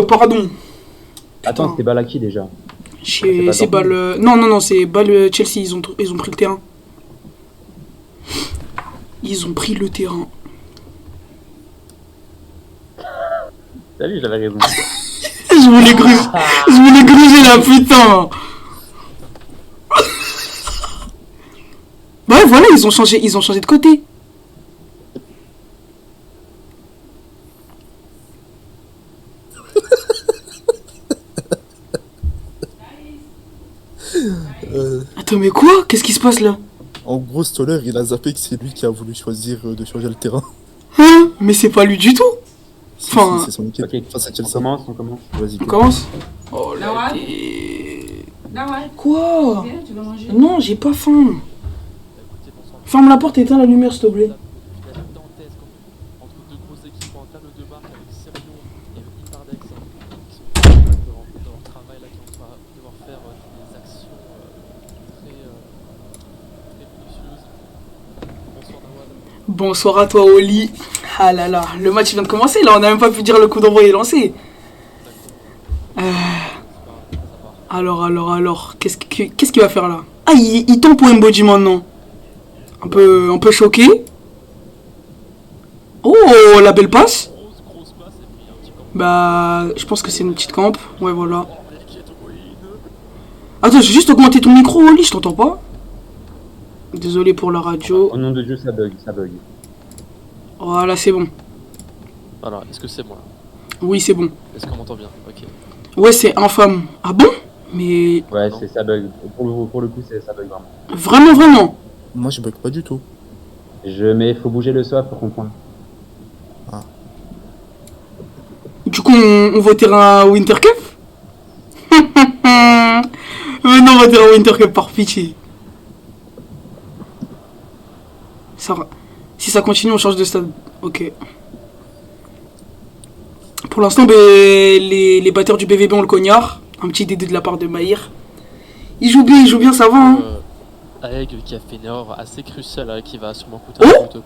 pardon. Attends, c'était balle à qui déjà? C'est balle. Non, non, non, c'est balle Chelsea. Ils ont pris le terrain. Ils ont pris le terrain. Salut, j'avais raison. Je voulais gruger là, putain. Bah ouais, voilà, ils ont changé de côté. Attends, mais quoi? Qu'est-ce qui se passe là? En gros, Stoller, il a zappé que c'est lui qui a voulu choisir de changer le terrain. Hein? Mais c'est pas lui du tout. Enfin, c'est son équipe. Ok, Face à on Chelsea. commence. Vas-y. on commence. Oh là Nawal. Quoi? Viens, tu vas manger. Non, j'ai pas faim. Ferme la porte et éteins la lumière, s'il te plaît. Entre deux grosses équipes en tableau de marque avec Sirion et avec Ipardex qui sont dans leur travail là, qui vont devoir faire des actions très minutieuses. Bonsoir Nawal. Bonsoir à toi, Oli. Ah là là, le match vient de commencer là, on a même pas pu dire le coup d'envoi est lancé. Alors, qu'est-ce qu'il va faire là? Ah, il tombe pour Mbodi maintenant. Un peu choqué. Oh, la belle passe. Grosse passe et puis un petit camp. Bah, je pense que c'est une petite camp. Ouais, voilà. Attends, j'ai juste augmenté ton micro, Oli, je t'entends pas. Désolé pour la radio. Au nom de Dieu, ça bug. Voilà, c'est bon. Alors, est-ce que c'est moi? Oui, c'est bon. Est-ce qu'on m'entend bien? Ok. Ouais, c'est infâme. Ah bon? Mais Ouais, Non. c'est ça bug. Pour le coup, ça bug vraiment. vraiment? Moi, je bug pas du tout. Mais faut bouger le soif pour comprendre. Du coup, on votera un Winter Cup. Mais non, on votera un Winter Cup par pitié. Si ça continue, on change de stade. Ok. Pour l'instant, ben, les batteurs du BVB ont le cognard. Un petit DD de la part de Maïr. Il joue bien, ça va. Hein. Aeg qui a fait une erreur assez cruciale qui va sûrement coûter Oh un but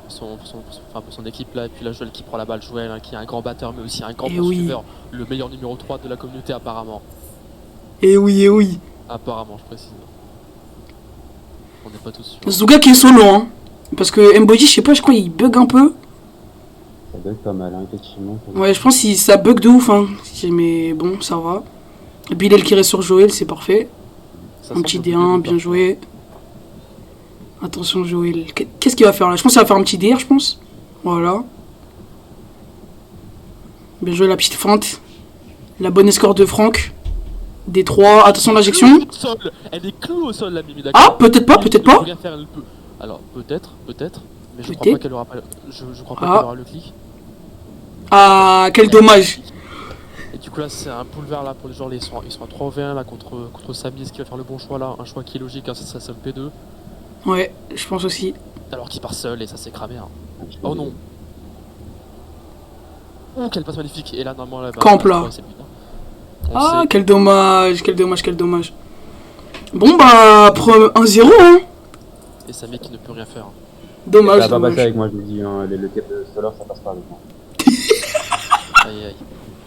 pour son équipe là. Et puis là, Joël qui prend la balle. Joël qui est un grand batteur mais aussi un grand Eh poursuiveur. Le meilleur numéro 3 de la communauté apparemment. Eh oui. Apparemment, je précise. On n'est pas tous sûrs. Zouga qui est solo, hein. Parce que Mbodi, je sais pas, je crois il bug un peu. Ça bug pas mal, hein, effectivement. Ouais, je pense que ça bug de ouf, hein. Mais bon, ça va. Et puis Bilal qui reste sur Joël, c'est parfait. Ça Un sent petit peu plus D1, de bien départ. joué. Attention Joël. Qu'est-ce qu'il va faire là? Je pense qu'il va faire un petit DR, je pense. Voilà. Bien joué la petite feinte. La bonne escorte de Franck. D3. Attention l'injection. Au sol. Elle est clouée au sol la Mimi. Ah, peut-être pas. Rien faire, elle peut. Alors peut-être. Mais je crois Peut-être. pas qu'elle aura pas. Je crois pas Ah. qu'elle aura le clic. Ah, quel dommage. Et du coup là c'est un boulevard là pour les joueurs, ils sont à 3v1 là contre Samy, est-ce qu'il va faire le bon choix là? Un choix qui est logique, hein, ça seul P2. Ouais, je pense aussi. Alors qu'il part seul et ça s'est cramé. Hein. Oh non. Oh quelle passe magnifique. Et là normalement là, Camp, là. ouais, c'est bien. On Ah, sait. quel dommage. Bon, bah, 1-0, hein. Et Samy qui ne peut rien faire. Dommage, Ça va pas passer dommage. avec moi, je vous dis. Hein, le cap de Stoller, ça passe pas avec moi. Aïe.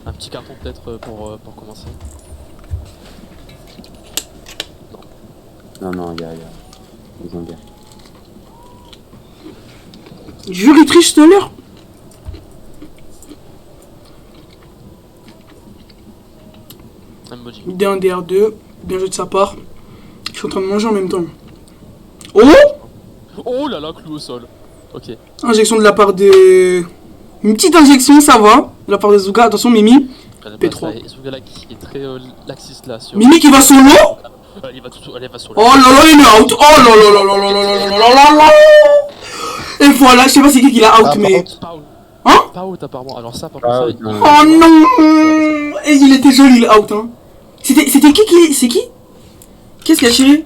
Un petit carton peut-être pour commencer. Non, gars. Ils ont bien. Jury triche tout à l'heure. Un emoji. D1, DR2. Bien joué de sa part. Je suis en train de manger en même temps. Oh! Oh là là, clou au sol. Ok. Injection de la part de... Une petite injection, ça va. De la part de Zouga. Attention, Mimi. P3. Et Sougala qui est très laxiste là sur. Mimi qui va solo. Elle va sur Oh là là, il est out. Oh là là là là là là là là là là. Et voilà, je sais pas c'est qui l'a out, Ah, mais... Pas out. Hein? Pas out apparemment. Alors ça par Ah, contre ça, non. Oh non. Et il était joli, le out, hein. C'était qui? C'est qui? Qu'est-ce qu'il a tiré?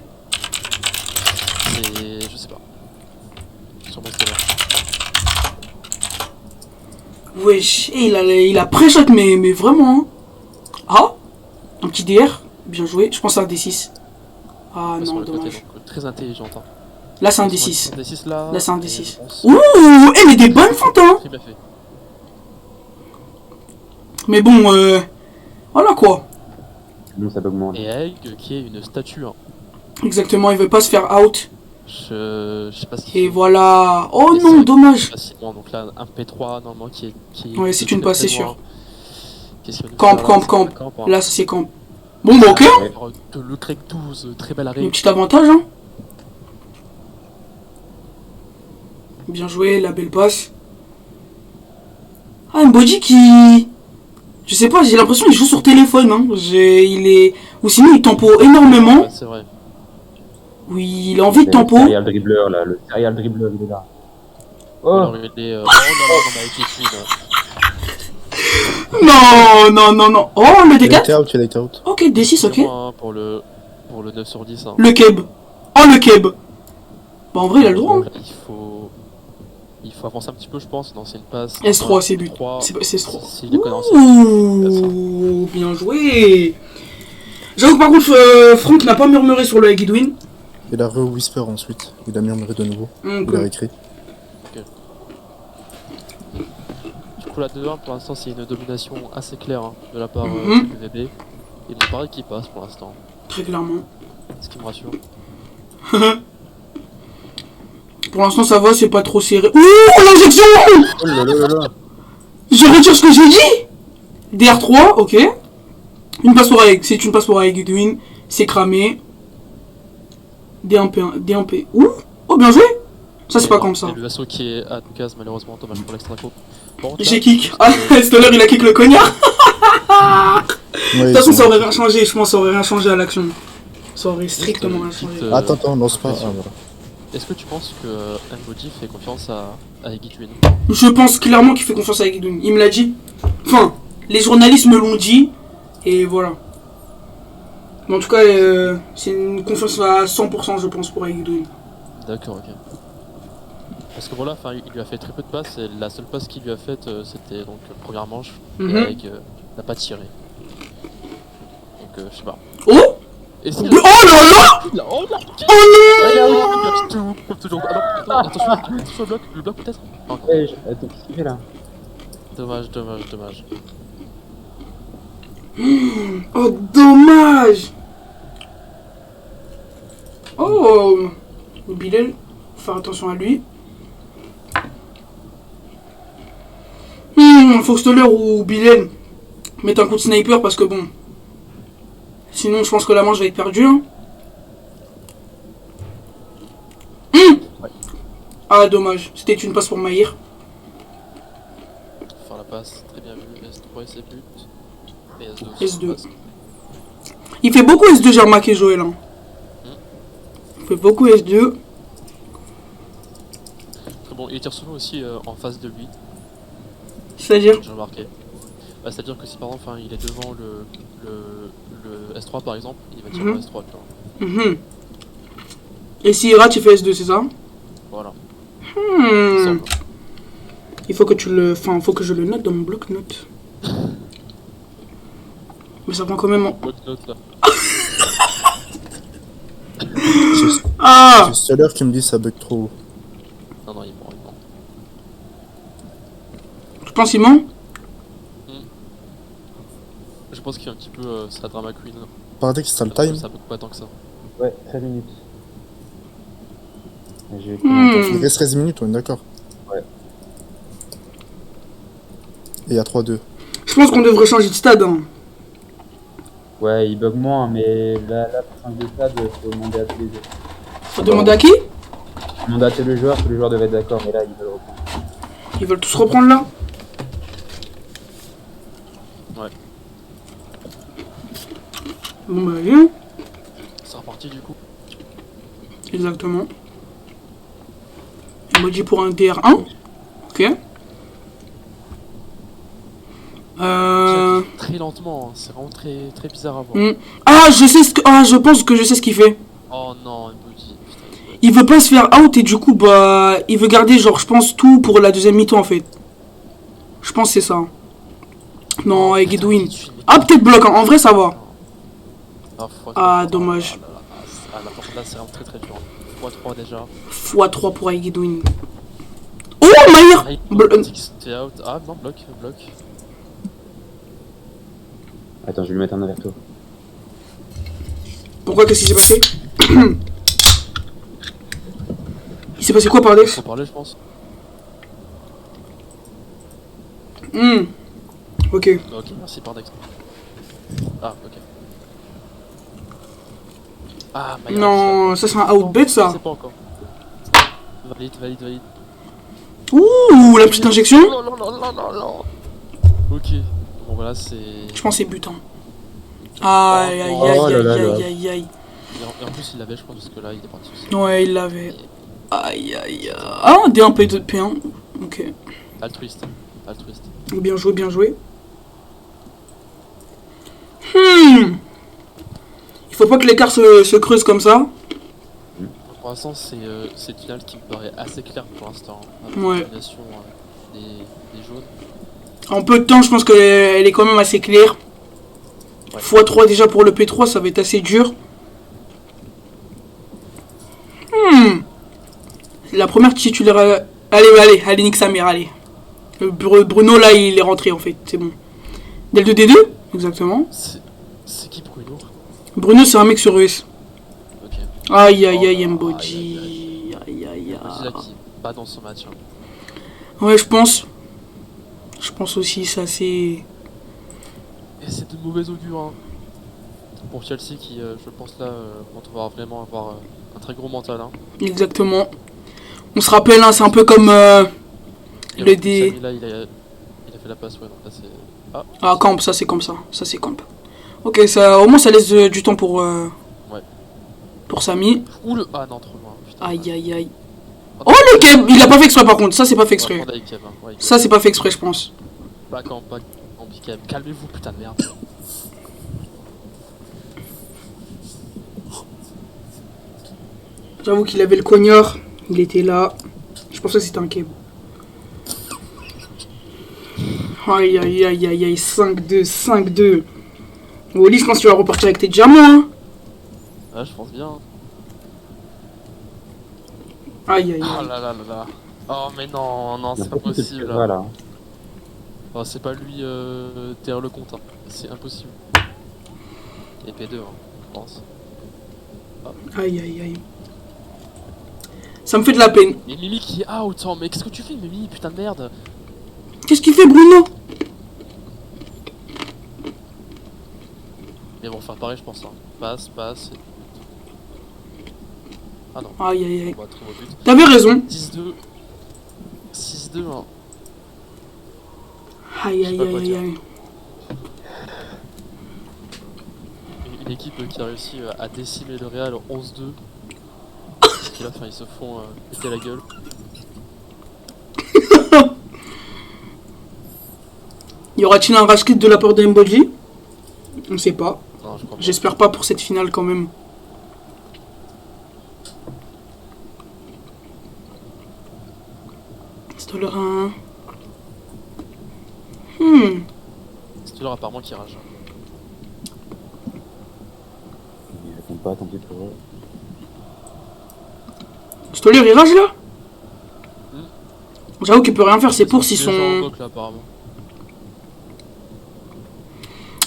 c'est. Je sais pas. Sûrement c'est là. Wesh, et il a pré-shot, mais vraiment. Hein. Ah, un petit DR, bien joué. Je pense que c'est un D6. Ah Sur non, le côté, dommage. donc, très intelligente. Hein. Là, c'est un D6. Un D6 là. Là, c'est un et D6. on s- Ouh, mais des bonnes fentes, hein. Très bien fait. Mais bon, Voilà quoi. Non, ça augmente. Et Egg qui est une statue. Hein. Exactement, il veut pas se faire out. Je sais pas ce qu'il Et fait. voilà. Oh Et non, c'est dommage. facilement. Donc là, un P3 normalement qui est Ouais, c'est une très, passe, très c'est loin. sûr. Qu'est-ce qu'il va nous Camp, faire, camp, là? C'est camp. un camp, hein. Là, ça c'est camp. Bon, bah ok. Ouais. Alors, de le Craig 12, très bel Un arrêt. petit avantage, hein. Bien joué, la belle passe. Ah, Mbodi qui... Je sais pas, j'ai l'impression qu'il joue sur téléphone, hein. Il est... Ou sinon, il tempo énormément. Ouais, c'est vrai. Oui, il a envie de Le tempo. serial dribbleur, là. Le serial dribbleur, il est là. Oh, Alors, il est, oh là là, non, mais avec les queens. Non, non, non, non. Oh, le Il a D4. été out, il a été out. Ok, D6, ok. C'est moi, hein, pour le 9 sur 10. Hein. Le keb. Oh, le keb. Bah, en vrai, il a le droit, hein. Là, il faut avancer un petit peu, je pense. Non, c'est une passe. S3, c'est but. 3. C'est S3. Si les connaissances. Ouh, bien joué. J'avoue que par contre, Franck n'a pas murmuré sur le Guidwin. Il a re-whisper ensuite. Il a murmuré de nouveau. Il a réécrit. Du coup, la 2-1, pour l'instant, c'est une domination assez claire hein, de la part Mhm. du VB. Et mon pari qui passe pour l'instant. Très clairement. Ce qui me rassure. Pour l'instant, ça va, c'est pas trop serré. Ouh, l'injection. oh là là là là. Je retire ce que j'ai dit. DR3, ok. Une passe pour Aeg. C'est une passe pour Aeg Guidwin. C'est cramé. D1P1. D1P. Ouh. Oh, bien joué. Ça, c'est pas comme ça. Et le vaisseau qui est à Lucas, malheureusement, dommage pour l'extra-co. Bon, J'ai kick. Ah, Stoller, il a kick le cognard. De Ouais, toute façon, ils sont- ça aurait rien changé. Je pense que ça aurait rien changé à l'action. Ça aurait strictement rien changé. Attends, lance pas. Ah, voilà. Est-ce que tu penses que Mbodi fait confiance à Guidwin? Je pense clairement qu'il fait confiance à Guidwin. Il me l'a dit. Enfin, les journalistes me l'ont dit. Et voilà. Mais en tout cas, c'est une confiance à 100%, je pense, pour Guidwin. D'accord, ok. Parce que voilà, enfin, il lui a fait très peu de passes et la seule passe qu'il lui a faite, c'était donc première manche. Mhm. Et avec n'a pas tiré. Donc je sais pas. Oh. Et si Oh là là. Oh là Oh non. Comme toujours. Alors, attention, attention le bloc peut-être. Encore. Ouais, attends, qu'est-ce qu'il fait là? Dommage, dommage, dommage. Oh, dommage. Oh. Bilal, faut faire attention à lui. Faut que Stoller ou Bilal mettent un coup de sniper parce que bon. Sinon, je pense que la manche va être perdue. Hein. Ouais. Ah, dommage. C'était une passe pour Maïr. Faire la passe, très bien vu. S3 et ses buts. Et S2. S2. Passe. Il fait beaucoup S2, j'ai remarqué Joël. Hein. Il fait beaucoup S2. Très bon, il tire souvent aussi en face de lui. C'est-à-dire J'ai remarqué. Bah, c'est-à-dire que si par exemple il est devant le S3 par exemple, il va tirer Mhm. au S3, tu vois. Mhm. Et s'il rate, il fait S2, c'est ça? Voilà. Hmm. Simple. Il faut que tu le... Enfin, faut que je le note dans mon bloc-notes. Mais ça prend quand même... Bloc-notes là. Ah. C'est Stoller qui me dit ça bug trop. Non, non, il ment, il ment. Je pense qu'il ment. Je pense qu'il y a un petit peu sa drama queen. Paradex, t'as le time. Ça bug pas tant que ça. Ouais, 13 minutes. Et j'ai Il reste 13 minutes, on est d'accord. Ouais. Et il y a 3-2. Je pense qu'on devrait changer de stade. Hein. Ouais, il bug moins, mais là pour changer de stade, faut demander à tous les joueurs. Faut demander à qui? Demander à tous les joueurs devaient être d'accord, mais là ils veulent reprendre. Ils veulent tous reprendre là? Ouais. Bon bah viens. C'est reparti du coup. Exactement. Il m'a dit pour un DR1. Ok. Très lentement, hein. C'est vraiment très, très bizarre à voir. Ah, je sais ce que... Ah, je pense que je sais ce qu'il fait. Oh non, Mbodi, putain. Il veut pas se faire out et du coup, bah... Il veut garder, genre, je pense, tout pour la deuxième mi-temps, en fait. Je pense que c'est ça. Non, avec Guidwin. Ah, peut-être bloc, hein. En vrai, ça va. Ah, dommage. Ah, là, c'est vraiment très très dur. x3 déjà. x3 pour Guidwin. Oh, Maïr. T'es out. Ah non, bloc. Attends, je vais lui mettre un averto. Pourquoi? Qu'est-ce qui s'est passé? Il s'est passé quoi, Faut Pardex? parler, je pense. Ok. Ok, merci Pardex. Ah, ok. Ah, Maya. Non, ça c'est un outbet, Je ça. sais pas encore. Valide, valide, valide. Ouh, la petite injection. Non, non, non, non, non, non. Ok. Bon, voilà, c'est. Je pense que c'est butin. Aïe, aïe, aïe, Oh là aïe, là aïe, là. aïe, aïe. Et en plus, il l'avait, je pense, parce que là, il est parti aussi. Ouais, il l'avait. Aïe, aïe, aïe. Ah, D1, P2, P1. Ok. Altruiste. Altruiste. Bien joué, bien joué. Il faut pas que l'écart se creuse comme ça. Pour l'instant, c'est une finale qui me paraît assez claire pour l'instant. Avec Ouais. l'élimination des jaunes. En peu de temps, je pense qu'elle est quand même assez claire. Ouais. x3 déjà pour le P3, ça va être assez dur. La première titulaire. Allez, nique sa mère, allez. Bruno, là, il est rentré en fait, c'est bon. Dès le 2D2. Exactement. C'est qui Bruno? Bruno, c'est un mec sur ES. Ok. Aïe, aïe, aïe, Oh là, Mboji. Aïe, aïe, Mboji là aïe. qui est pas dans son match. Hein. Ouais, je pense. Je pense aussi, ça c'est. Et c'est de mauvais augure. Hein. Pour Chelsea qui, je pense là, on va vraiment avoir un très gros mental. Hein. Exactement. On se rappelle, hein, c'est un peu comme Et le en plus, D. Samy, là, il a fait la passe. Ouais, donc là, c'est. Ah, Ah, camp, ça c'est comme ça. Ça c'est camp. Ok, ça, au moins ça laisse du temps pour. Ouais. Pour Samy. Ouh le. Ah non, trop loin. Putain. Aïe, aïe, aïe. Oh, le Keb, il a pas fait exprès par contre. Ça c'est pas fait On va exprès. prendre avec Kev, hein. Ouais, Ça c'est pas fait exprès, je pense. pas quand Kev. Calmez-vous, putain de merde. J'avoue qu'il avait le cognard. Il était là. Je pensais que c'était un Keb. Aïe, aïe, aïe, aïe, aïe. 5-2, 5-2. Oli, je pense que tu vas repartir avec tes diamants, hein. Ah, je pense bien. Aïe, aïe, Oh aïe. là là là là. Oh mais non, non, c'est pas possible. Là. Voilà. Oh, c'est pas lui derrière le compte. Hein. C'est impossible. Et P2, hein, je pense. Aïe, aïe, aïe. Ça me fait de la peine. Et Mimi qui est out, hein. Mais qu'est-ce que tu fais, Mimi, putain de merde. Qu'est-ce qu'il fait, Bruno? Mais bon, faire pareil, je pense. Hein. Passe, passe. Ah non. Aïe, aïe, aïe. On va trouver au but. T'avais raison. 10-2. 6-2, hein. Aïe, Je sais aïe, pas quoi aïe, dire. aïe. Une équipe qui a réussi à décimer le Real 11-2. Et là, enfin, ils se font péter la gueule. Y aura-t-il un rage quit de la part de Mboji? On sait pas. Non, je crois pas. J'espère pas pour cette finale quand même. Stoller 1. C'est toujours apparemment qui rage. Ils répondent pas, tant pis pour eux. Stoller il rage là? J'avoue qu'il peut rien faire, c'est pour s'ils Les gens en sont. bloc, là, apparemment.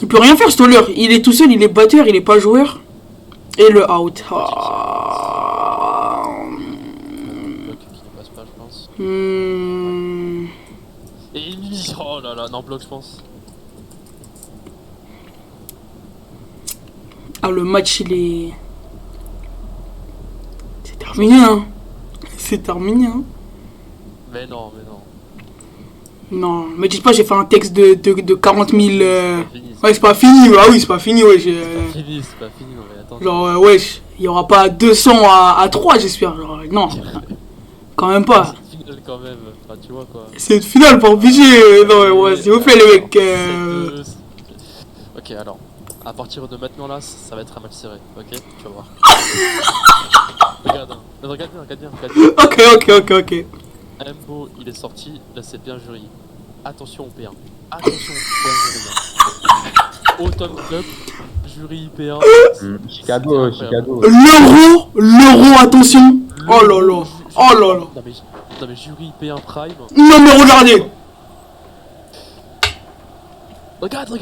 Il peut rien faire Stoller. Il est tout seul, il est batteur, il est pas joueur. Et le out. Ah. Bloc qui ne passe pas, je pense. Hmm. Et Amy, oh là là, non, bloc, je pense. Ah, le match il est. C'est terminé hein. C'est terminé hein. Mais non, mais non. Non, me dites pas j'ai fait un texte de 40 000. C'est pas fini, Ouais, c'est pas fini. Ah oui, c'est pas fini, ouais. c'est pas fini, c'est pas fini, non, mais attends. Genre, wesh, il y aura pas 200 à 3, j'espère. Genre, non, quand même pas. C'est une finale quand même, enfin, tu vois quoi. C'est une finale, pas obligé. Non, mais ouais, s'il vous plaît, les mecs. 7-2, ok, alors, à partir de maintenant là, ça va être un match serré, ok? Tu vas voir. Regarde, hein. Regarde bien, regarde bien, regarde bien. Ok. Mbo, il est sorti, là c'est bien jury. Attention au P1. Attention au jury. Autumn Club, jury P1. Chicago, Chicago. L'euro, attention. Oh là là. Oh là là. Non mais jury P1 Prime. Non, mais regardez. Regarde.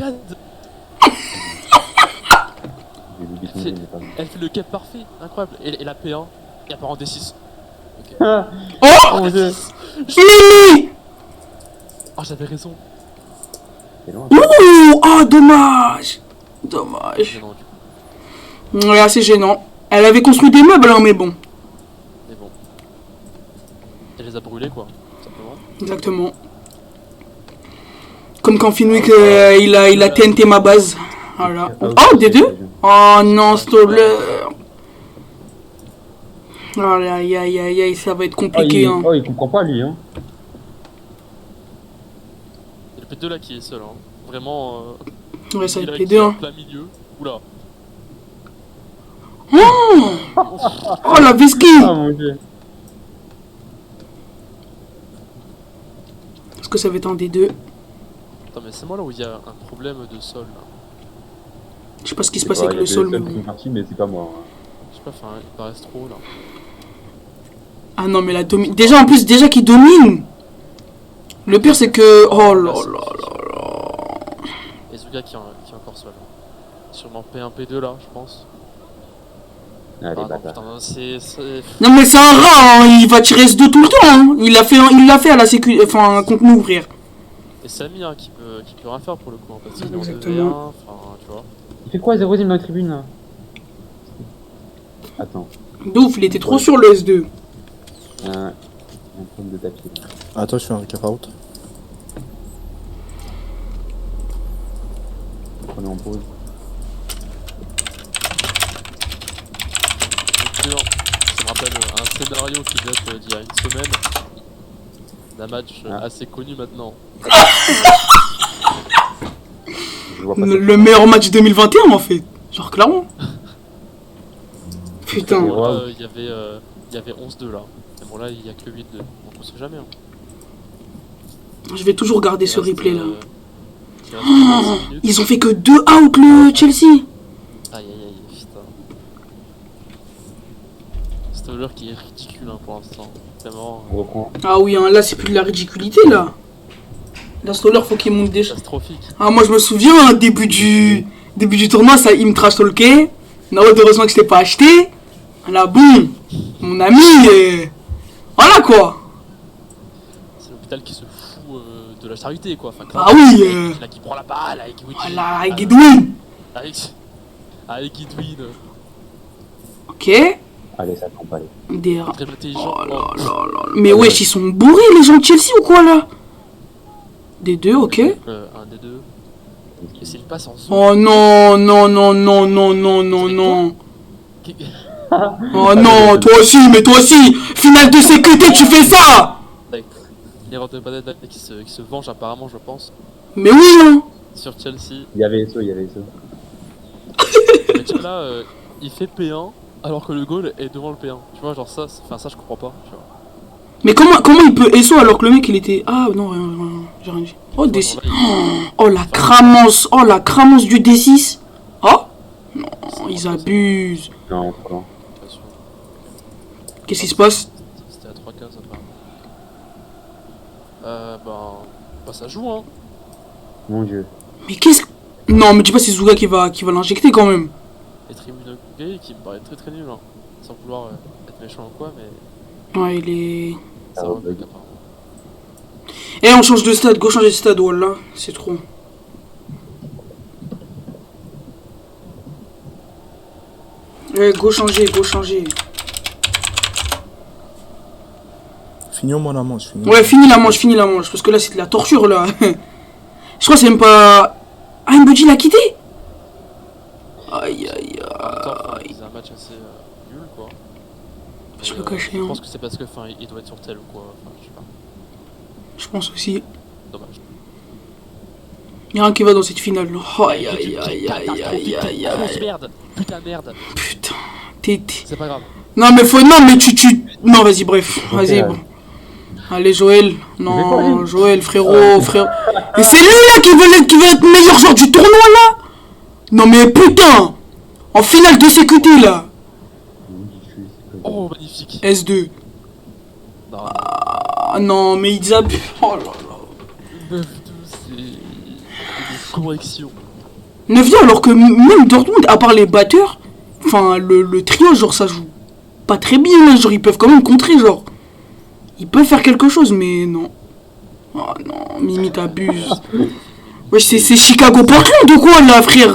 J'ai oublié son C'est- nom, mais pas. Elle fait le cap parfait, incroyable. Et la P1, et elle part en D6. Ah, Oh oh mon dieu! Lily. Oh, j'avais raison. C'est loin. Ouh. Oh, dommage. Dommage. Mais non, du coup. Ouais, assez gênant. Elle avait construit des meubles, hein, mais bon. Mais bon. Elle les a brûlés, quoi. Tout simplement. Exactement. Comme quand Finwick, il a TNT ma base. Voilà. Oh, des deux. Oh non, Stoller. Oh, aïe, aïe, aïe, aïe, ça va être Oh, compliqué, hein. il comprend pas lui, hein. C'est le P2 là qui est seul, hein. Vraiment. Ouais, ça va il être a les qui deux, est en hein. plein milieu. Oula. Oh, la Visky. Ah mon dieu. Est-ce que ça va être un des deux? Attends, mais c'est moi là où il y a un problème de sol là. Je sais pas ce qui se C'est passe pas, avec il y a le des sol, mais seuls qui bon. sont partis, mais c'est pas moi. Hein. Je sais pas, enfin, il paraît trop là. Ah non, mais la domine. Déjà, en plus, déjà qu'il domine. Le pire, c'est que. Oh là là là. Et Zuga qui est encore seul. Sûrement P1, P2 là, je pense. Ah, les Ah non, bâtards. putain, c'est. Non, mais c'est un rat, hein. Il va tirer S2 tout le temps, hein. Il l'a fait à la sécu. Enfin, contre nous, frère. Et Samy hein, qui peut rien faire pour le coup, hein, parce qu'il est en 2v1, Exactement. enfin, tu vois. Il fait quoi, 0 dans la tribune là? Attends. De ouf, il était trop sur le S2. Un problème de tapis. Là. Attends, je fais un recap out. On est en pause. Excellent. Ça me rappelle un scénario qui date d'il y a une semaine. D'un match assez connu maintenant. Je vois pas Le meilleur match 2021, en fait. Genre, clairement. Putain. Ouais. Bon, là, il y avait 11-2 là. Mais bon, là, il y a que 8-2. Donc on sait jamais. Hein. Je vais toujours garder ce Il reste, replay là. il reste 45 minutes. Ils ont fait que 2 out le Chelsea. Aïe aïe aïe, putain. Stoller qui est ridicule hein, pour l'instant. Vraiment On reprend. Ah oui, hein, là c'est plus de la ridiculité là. Là, Stoller, faut qu'il monte déjà. catastrophique. Ah, moi je me souviens, hein, début du tournoi, ça, il me trash talkait. Non, heureusement que je t'ai pas acheté. Là, boum, mon ami, voilà quoi. C'est l'hôpital qui se fout de la charité quoi. Enfin, Ah oui, là qui prend la balle avec Wiki. voilà, avec Edwin. Avec Edwin. Ok. Allez, ça tombe, allez. Des... Très intelligent. Oh là là là. Mais wesh, ils sont bourrés les gens de Chelsea ou quoi là? Des deux, ok. Un des deux. Et c'est une passe en zone. Oh non, non, non, non, non, non, non, non. Oh non, toi aussi, mais toi aussi. Finale de sécurité, tu fais ça. Une erreur de Banana qui se venge apparemment, je pense, Mais oui, hein. sur Chelsea. Il y avait SO, il y avait SO. Mais tu vois, là, il fait P1 alors que le goal est devant le P1. Tu vois, genre ça, ça je comprends pas. Tu vois. Mais comment il peut SO alors que le mec il était... Ah non, rien, j'ai rien dit. Oh, Ouais, D6. genre là, Oh la cramance du D6. Oh non, il- ils abusent. Non, trop lent. Pas sûr. Qu'est-ce qui se passe? C'était à 3 cases apparemment. Bah ça joue hein. Mon dieu. Mais qu'est-ce que... Non, mais dis pas c'est Zuga qui va l'injecter quand même. Les tribunaux gay qui me paraît très nul hein. Sans vouloir être méchant ou quoi, mais Ouais, il est... ça Ah, va bug. apparemment. Eh, on change de stade, go changer de stade, voilà. C'est trop. Eh, go changer, go changer. Finis-moi la manche, finis. Ouais, finis la manche, parce que là c'est de la torture là. Je crois que c'est même pas... Ah, Mbodji l'a quitté. Aïe, aïe, En même temps, enfin, aïe. c'est un match assez nul quoi. Je Mais, peux cacher, Je hein. pense que c'est parce que enfin il doit être sur tel ou quoi. Enfin, je sais pas. Je pense aussi. Dommage. Y'a rien qui va dans cette finale. Oh, aïe, aïe, aïe, aïe, aïe, aïe, Grosse aïe. merde. Putain merde. Putain, C'est pas grave. Non, mais faut... Non, mais tu... Non, vas-y, bref. Vas-y, Ok, bon. Allez, Joël. Non, Mais quoi, Joël, frérot, frérot. Et c'est lui, là, qui veut être meilleur joueur du tournoi, là. Non, mais putain. En finale de sécurité, là. Oh magnifique. S2. Non, Ah, non, mais ils abusent. Oh là là. 9-2 c'est une correction. 9e alors que même Dortmund, à part les batteurs, enfin le trio, genre ça joue pas très bien, genre ils peuvent quand même contrer, genre. Ils peuvent faire quelque chose, mais non. Oh non, Mimi t'abuses. Wesh, c'est Chicago Portland ou quoi là, frère?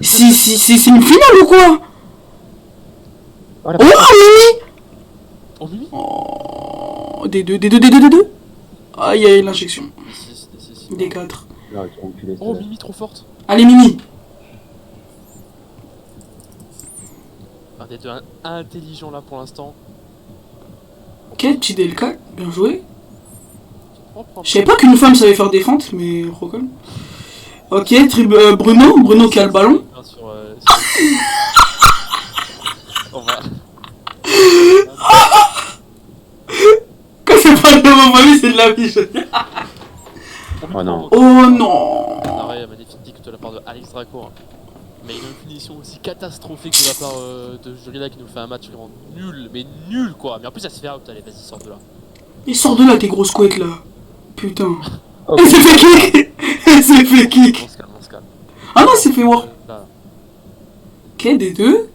C'est une finale ou quoi? Oh, la Oh, Mimi! Oh, Mimi. Oh, des deux. Aïe aïe, l'injection. Des 6. Des 4. Non, tu vas enculer, Oh, ça. Mimi trop forte. Allez, Mimi. Un des deux intelligent là pour l'instant. Ok, petit DLK, bien joué. Propre, Je savais pas qu'une femme savait faire des feintes, mais reconnais. Ok, Bruno qui a le ballon. Bien sûr, on va. Quand c'est pas de ma famille, c'est de la vie, je veux dire. Oh non. Oh non. Un arrêt magnifique de la part de Alex Draco. Hein. Mais une finition aussi catastrophique de la part de Jurila qui nous fait un match vraiment nul, mais nul quoi. Mais en plus, ça se fait out. Allez, vas-y, sors de là. Il sort de là, tes grosses couettes là. Putain. Oh, Elle s'est fait kick. Elle s'est fait kick. On se calme, on se calme. Ah non, c'est fait war. Là, Ok, des deux.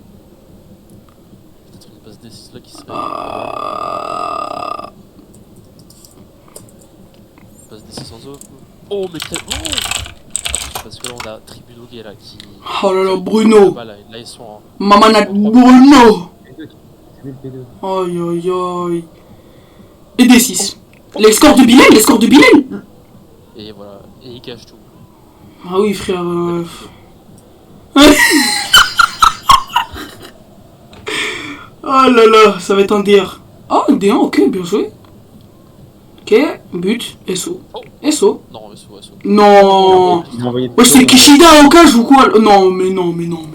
peut-être une passe D6 là qui serait. Passe D6 sans eau. Oh, mais très. Oh parce que là, on a Tribuno qui est là qui. Oh là là, qui- Bruno. Là, ils sont en. Maman Bruno. C'est lui le P2. Aïe aïe aïe. Et des 6. Les scores de Bilal, Et voilà, et ils cachent tout. Ah oui, frère. Oh là là, ça va être un DR. Oh, un D1, ok, bien joué. Ok, but, SO. SO. Non, mais c'est ça. Non. Il m'a envoyé Ouais, c'est Kishida au cage ou quoi? Non, mais non. Dommage.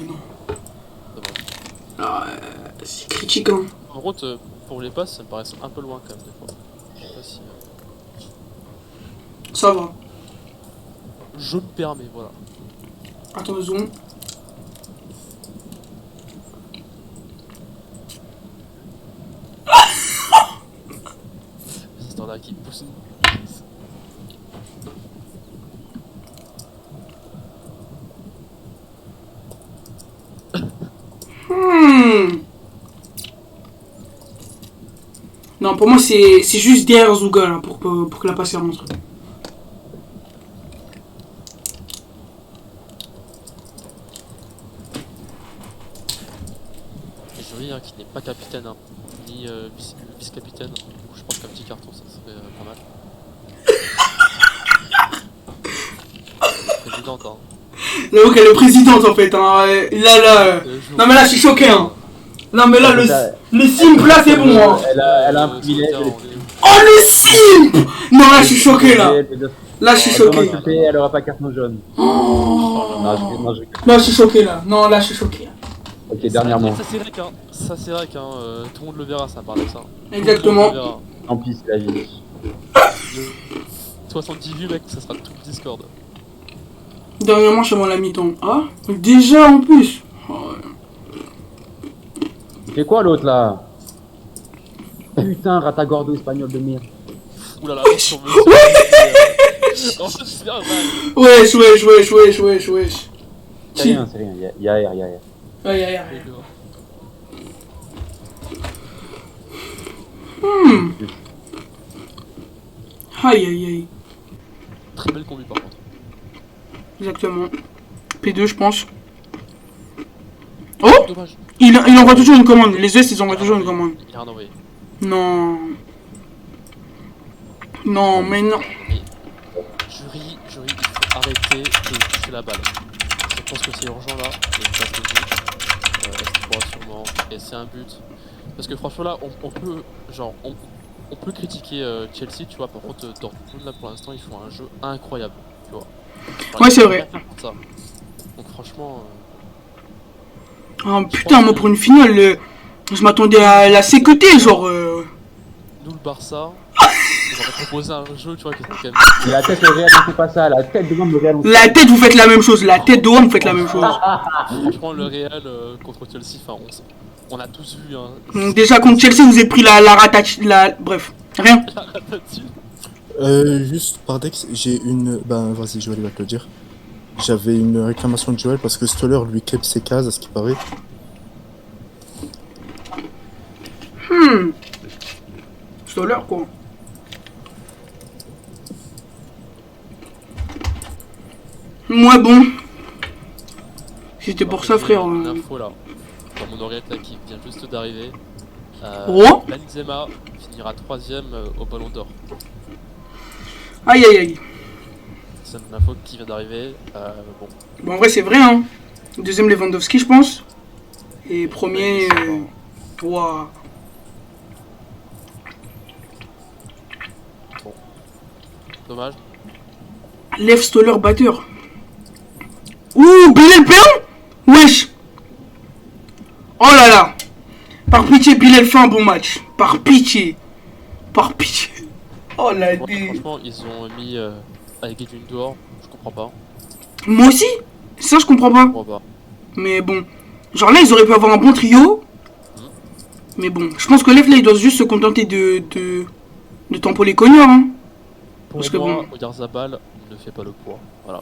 Ah, c'est critique, hein. Par contre, pour les passes, ça me paraît un peu loin quand même des fois. Je sais pas si. Ça va. Je me permets, voilà. Attention. C'est standard qui pousse une. Non, pour moi, c'est juste derrière Zouga, là, pour que la passe rentre. Et Jury hein, qui n'est pas capitaine, hein, ni vice-capitaine. Du coup, je pense qu'un petit carton, ça serait pas mal. Présidente, hein. J'avoue qu'elle est présidente, en fait, hein. Là. Non, mais là, je suis choqué, hein. Non, mais là, le simp, là, c'est bon, hein. Elle a un privilège. Oh, le simp. Non, là, je suis choqué, là. Là, je suis choqué. Elle aura pas carton jaune. Oh. Non, je... Là, je suis choqué, là. Non, là, je suis choqué. Ok, dernièrement. Ça, c'est vrai qu'un. Ça, c'est vrai qu'un. Tout le monde le verra, ça parle de ça. Exactement. Tout le monde le verra. Tant pis, c'est la vie. 70 vues, mec, ça sera tout le Discord. Dernièrement, je suis avant la mi-temps. Ah, déjà, en plus. Oh, ouais. C'est quoi l'autre là? Putain, Ratagordo espagnol de merde. Oulala, sur me. Oh, c'est bien, mal. Wesh. C'est rien, y'a air. Aïe. Aïe. Très belle combi par contre. Exactement. P2, je pense. Oh, Dommage. il envoie toujours une commande. Les US, ils envoient toujours une commande. Il a rien envoyé. Non. Non, mais non. Mais Jury, il faut arrêter de toucher la balle. Je pense que c'est urgent là. Il y a une passe de but. S3 sûrement. Et c'est un but. Parce que franchement là, on peut. Genre, on peut critiquer Chelsea, tu vois. Par contre, Dortmund là pour l'instant, ils font un jeu incroyable. Tu vois. Genre, Ouais, ils c'est peuvent vrai. rien faire contre ça. Donc franchement. Ah putain, moi pour une finale, je m'attendais à la sécurité, genre. Nous le Barça, on va proposer un jeu, tu vois, qui est quand même. Mais la tête, le Real, on fait pas ça. La tête de le Real, on fait La tête, vous faites la même chose. La tête de One, vous faites la même chose. Franchement, le Real contre Chelsea, enfin, on a tous vu, hein. Déjà contre Chelsea, vous avez pris la ratatouille. Bref, rien. La ratatouille. Juste, Pardex, j'ai une... Ben, vas-y, je vais aller te le dire. J'avais une réclamation de Joël parce que Stoller lui cape ses cases, à ce qui paraît. Stoller, quoi. Moi, bon. C'était pour ça, frère. Une info là, dans mon oreillette là qui vient juste d'arriver. Oh. Benzema finira 3ème au Ballon d'Or. Aïe, aïe, aïe. C'est une info qui vient d'arriver. Bon. Bon, en vrai, c'est vrai, hein. Deuxième, Lewandowski, je pense. Et premier... Ouah. Bon. Dommage. Lev Stoller batteur. Ouh, Bilal perd. Wesh. Oh là là. Par pitié, Bilal fait un bon match. Par pitié. Par pitié. Oh la Bon, dé. franchement, ils ont mis avec Edwin dehors. Je comprends pas. Moi aussi. Ça, je comprends pas. Je comprends pas. Mais bon. Genre là, ils auraient pu avoir un bon trio. Mais bon, je pense que Lev, là, il doit juste se contenter de tamponner Cognac, hein. Pour Parce que moi, bon. Oyarzabal ne fait pas le poids. Voilà.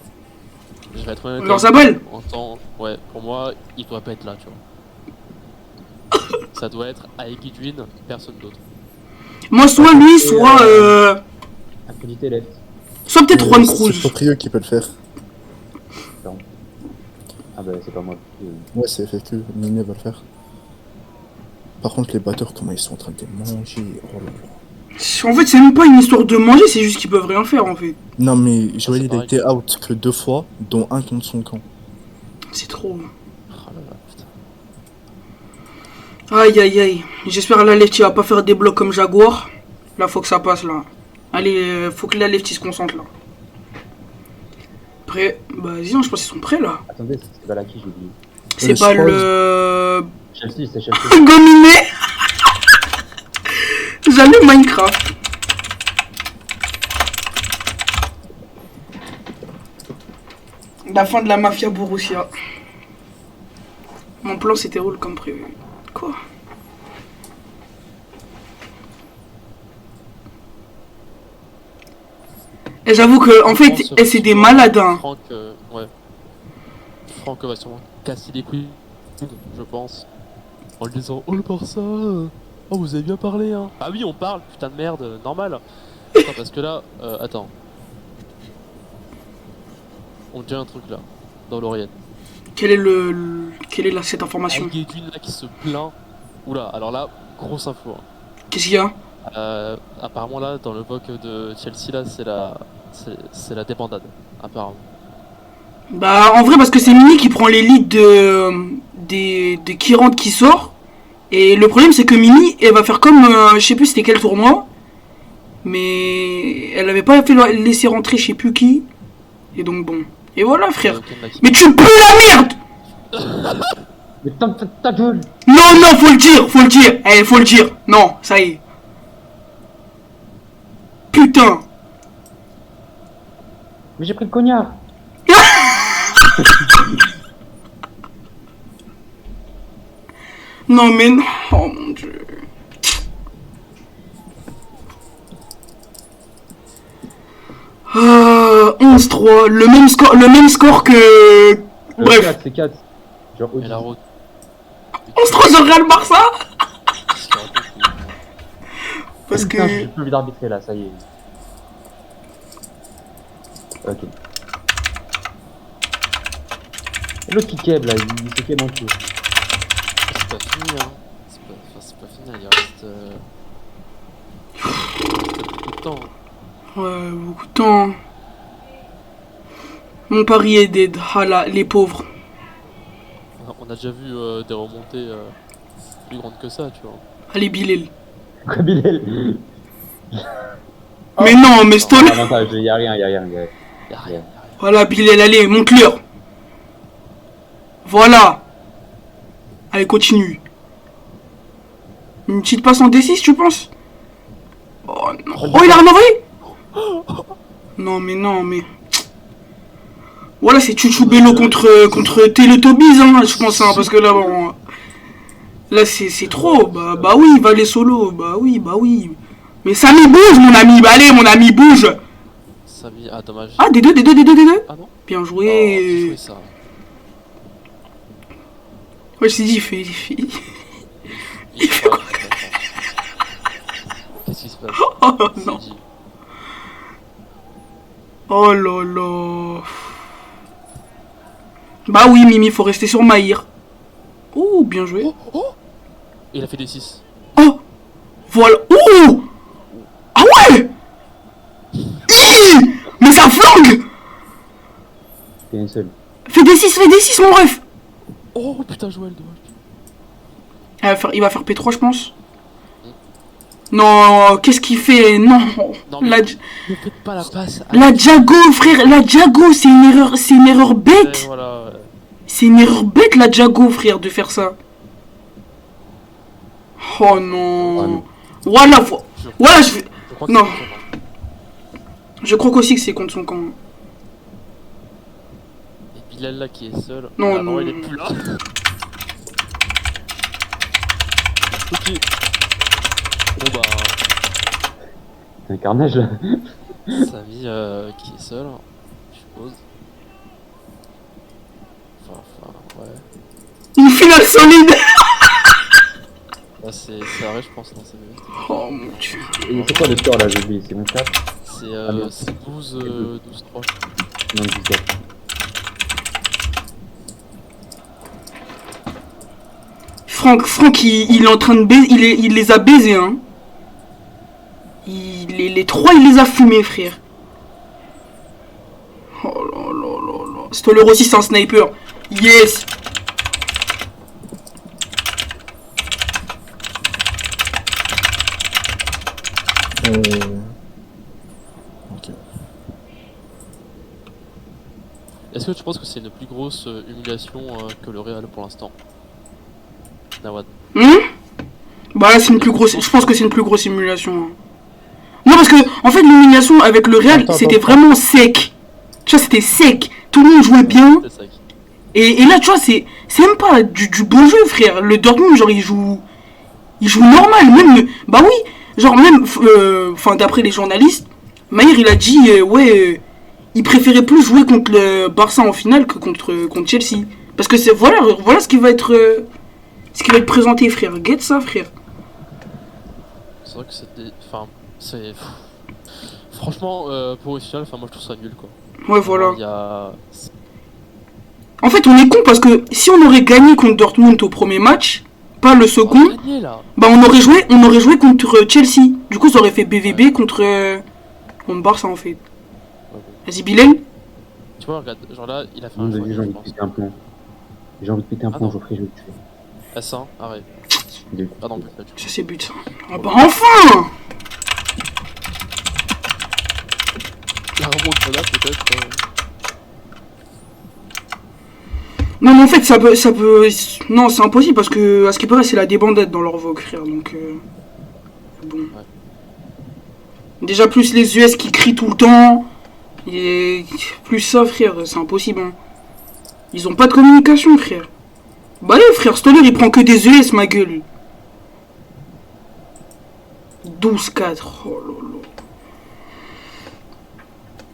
Je vais être honnête. Oyarzabal. En temps, ouais, pour moi, il doit pas être là, tu vois. Ça doit être avec Edwin, personne d'autre. Moi, soit lui, soit... Accrédité left. Soit peut-être Juan C'est Cruz. Proprio qui peut le faire. Ah bah c'est pas moi. Ouais, c'est FQ, Miné va le faire. Par contre, les batteurs, comment ils sont en train de les manger. Oh là là. En fait, c'est même pas une histoire de manger, c'est juste qu'ils peuvent rien faire, en fait. Non, mais Joël, c'est il a pareil. été out que 2 fois, dont un contre son camp. C'est trop. Oh là là, putain. Aïe aïe aïe. J'espère la Lefty va pas faire des blocs comme Jaguar. Là, faut que ça passe, là. Allez, faut que la Lefty se concentre, là. Prêt. Bah, vas-y, hein, je pense qu'ils sont prêts, là. Attendez, c'est pas là qui j'ai oublié. C'est pas le... Chelsea, c'est Chelsea. Gominé. J'allume Minecraft. La fin de la mafia Borussia. Mon plan s'était roule comme prévu. Quoi? Et j'avoue que, en fait, c'est des malades, hein. Franck, ouais. Franck va sûrement casser les couilles, je pense. En lui disant, oh le Barça, oh vous avez bien parlé, hein. Ah oui, on parle, putain de merde, normal. Attends, parce que là, attends. On dit un truc là, dans l'oreillette. Quelle est cette information? Avec Edwin là qui se plaint. Oula, alors là, grosse info. Hein. Qu'est-ce qu'il y a? Apparemment là, dans le VOC de Chelsea là, c'est la débandade, apparemment. Bah, en vrai, parce que c'est Mini qui prend les leads de qui rentre, qui sort. Et le problème, c'est que Mini, elle va faire comme, je sais plus c'était quel tournoi. Mais elle avait pas fait laisser rentrer je sais plus qui. Et donc bon. Et voilà, frère. Mais tu pues la merde! Mais ta gueule! Non, non, faut le dire, faut le dire. Eh, faut le dire. Non, ça y est. Putain. Mais j'ai pris le cognard! Non, mais non. Oh mon dieu. Ah, 11-3. Le même score que... Bref. C'est 4. Genre, Et la route. 11-3 sur Real Barça. Parce Putain, que... j'ai plus envie d'arbitrer là, ça y est. Ok. Et l'autre qui keb là, il se keb en tout. C'est pas fini, hein. C'est pas fini, il reste beaucoup de temps. Ouais, beaucoup de temps. Mon pari est dead. Ah là, les pauvres. On a déjà vu des remontées plus grandes que ça, tu vois. Allez, Bilal. Quoi, Bilal? Mais non, mais Stone. Avantage, y'a rien. Y'a rien. Voilà, Bilal, allez, monte-leur. Voilà. Allez, continue. Une petite passe en D6, tu penses? Oh non. Oh, il a rien envoyé. Non, mais non, mais... Voilà, c'est Chuchu Bello contre Teletubbies, hein, je pense, hein, parce que là, bon... Là, c'est trop. Bah oui, il va aller solo. Bah oui. Mais Samy, bouge, mon ami. Bah allez, mon ami, bouge. Samy, ah dommage. Ah, des deux. Ah non. Bien Oh, joué. joué ça. Ouais, je t'ai dit, il fait... Il fait quoi? Qu'est-ce qui se passe? Oh C'est non. dit. Oh là là. Bah oui, Mimi, faut rester sur Maïr. Ouh, bien joué. Oh, oh. Il a fait des 6. Oh, voilà. Ouh. Ah ouais. Hi. Mais ça flangue. C'est une seule. Fais des 6, mon ref. Oh putain, Joël, dommage. Il va faire P3, je pense. Non, qu'est-ce qu'il fait? Non. Non, mais La, ne faites pas la passe. la Jago, frère. La Jago, c'est une erreur bête. Voilà. C'est une erreur bête, la Jago, frère, de faire ça. Oh non. Ah non. Voilà, voilà, Je crois que Non. c'est bon, hein. je crois qu'aussi que c'est contre son camp. Et Bilal là qui est seul. Non, Ah, non. il est plus là. Ok. Bon bah, C'est un carnage là. Samy qui est seul, je suppose. Enfin, ouais. Une finale solide. Là c'est arrêt, je pense, non, c'est mieux. Oh mon dieu. Et c'est quoi le score là, j'ai oublié? C'est mon 4? C'est 12, 12-3. Non, 17. Franck, il est en train de baiser, il les a baisés, hein. Les trois, il les a fumés, frère. Oh là là là là. Stoller aussi, c'est un sniper. Yes. Ok. Est-ce que tu penses que c'est une plus grosse humiliation que le Real pour l'instant? Nawad. Bah là, c'est une plus grosse. Je pense que c'est une plus grosse simulation. Hein. Non, parce que en fait, l'humiliation avec le Real, Attends, c'était attends. vraiment sec. Tu vois, c'était sec. Tout le monde jouait bien. C'est ça qui... Et là, tu vois, c'est même pas du bon jeu, frère. Le Dortmund, genre, il joue normal. Même, bah oui, genre, même, enfin, d'après les journalistes, Maïr, il a dit, il préférait plus jouer contre le Barça en finale que contre Chelsea. Parce que voilà ce qui va être, présenté, frère. Get ça, frère. C'est vrai que c'était... Enfin, c'est... Franchement, pour une finale, moi je trouve ça nul, quoi. Ouais, voilà. Il y a... En fait, on est con parce que si on aurait gagné contre Dortmund au premier match, pas le second, On a gagné, là. bah on aurait joué contre Chelsea. Du coup, ça aurait fait BVB contre Barça en fait. Ouais, Vas-y, Bilal. tu vois, regarde, genre là, il a fait Non, un j'ai choix, envie je de pense. péter un plomb. J'ai envie de péter un Ah plomb, non. Geoffrey, je vais le tuer. S1, arrête. Deux. Ah non, but là, du coup. Ça c'est but ça. Ah bah enfin. La remontada, peut-être. Non mais en fait ça peut... Non, c'est impossible parce que à ce qui paraît c'est la débandade dans leur vogue, frère. Donc bon. Ouais. Déjà plus les US qui crient tout le temps. Et plus ça, frère, c'est impossible. Hein. Ils ont pas de communication, frère. Bah allez, frère, Stoller, il prend que des US, ma gueule. 12-4. Oh là là.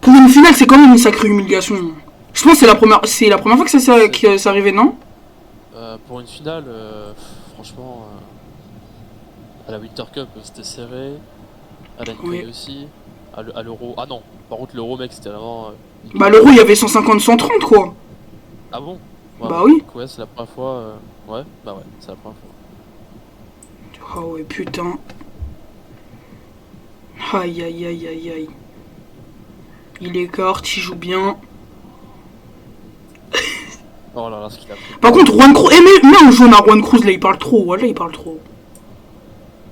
Pour une finale, c'est quand même une sacrée humiliation. Je pense que c'est la première fois que ça arrivait, non? Pour une finale, franchement, à la Winter Cup, c'était serré. À la NBA Oui. aussi. À l'Euro. Ah non, par contre, l'Euro, mec, c'était vraiment. Bah l'euro, il y avait 150-130, quoi. Ah bon? Bah oui. Donc, ouais, c'est la première fois. Ouais, bah ouais, c'est la première fois. Oh ouais, putain. Aïe, aïe, aïe, aïe, aïe. Il écarte, il joue bien. Oh là là, ce qu'il a fait. Par contre, Juan Cruz... mais on joue à Juan Cruz, là, il parle trop. Voilà, il parle trop.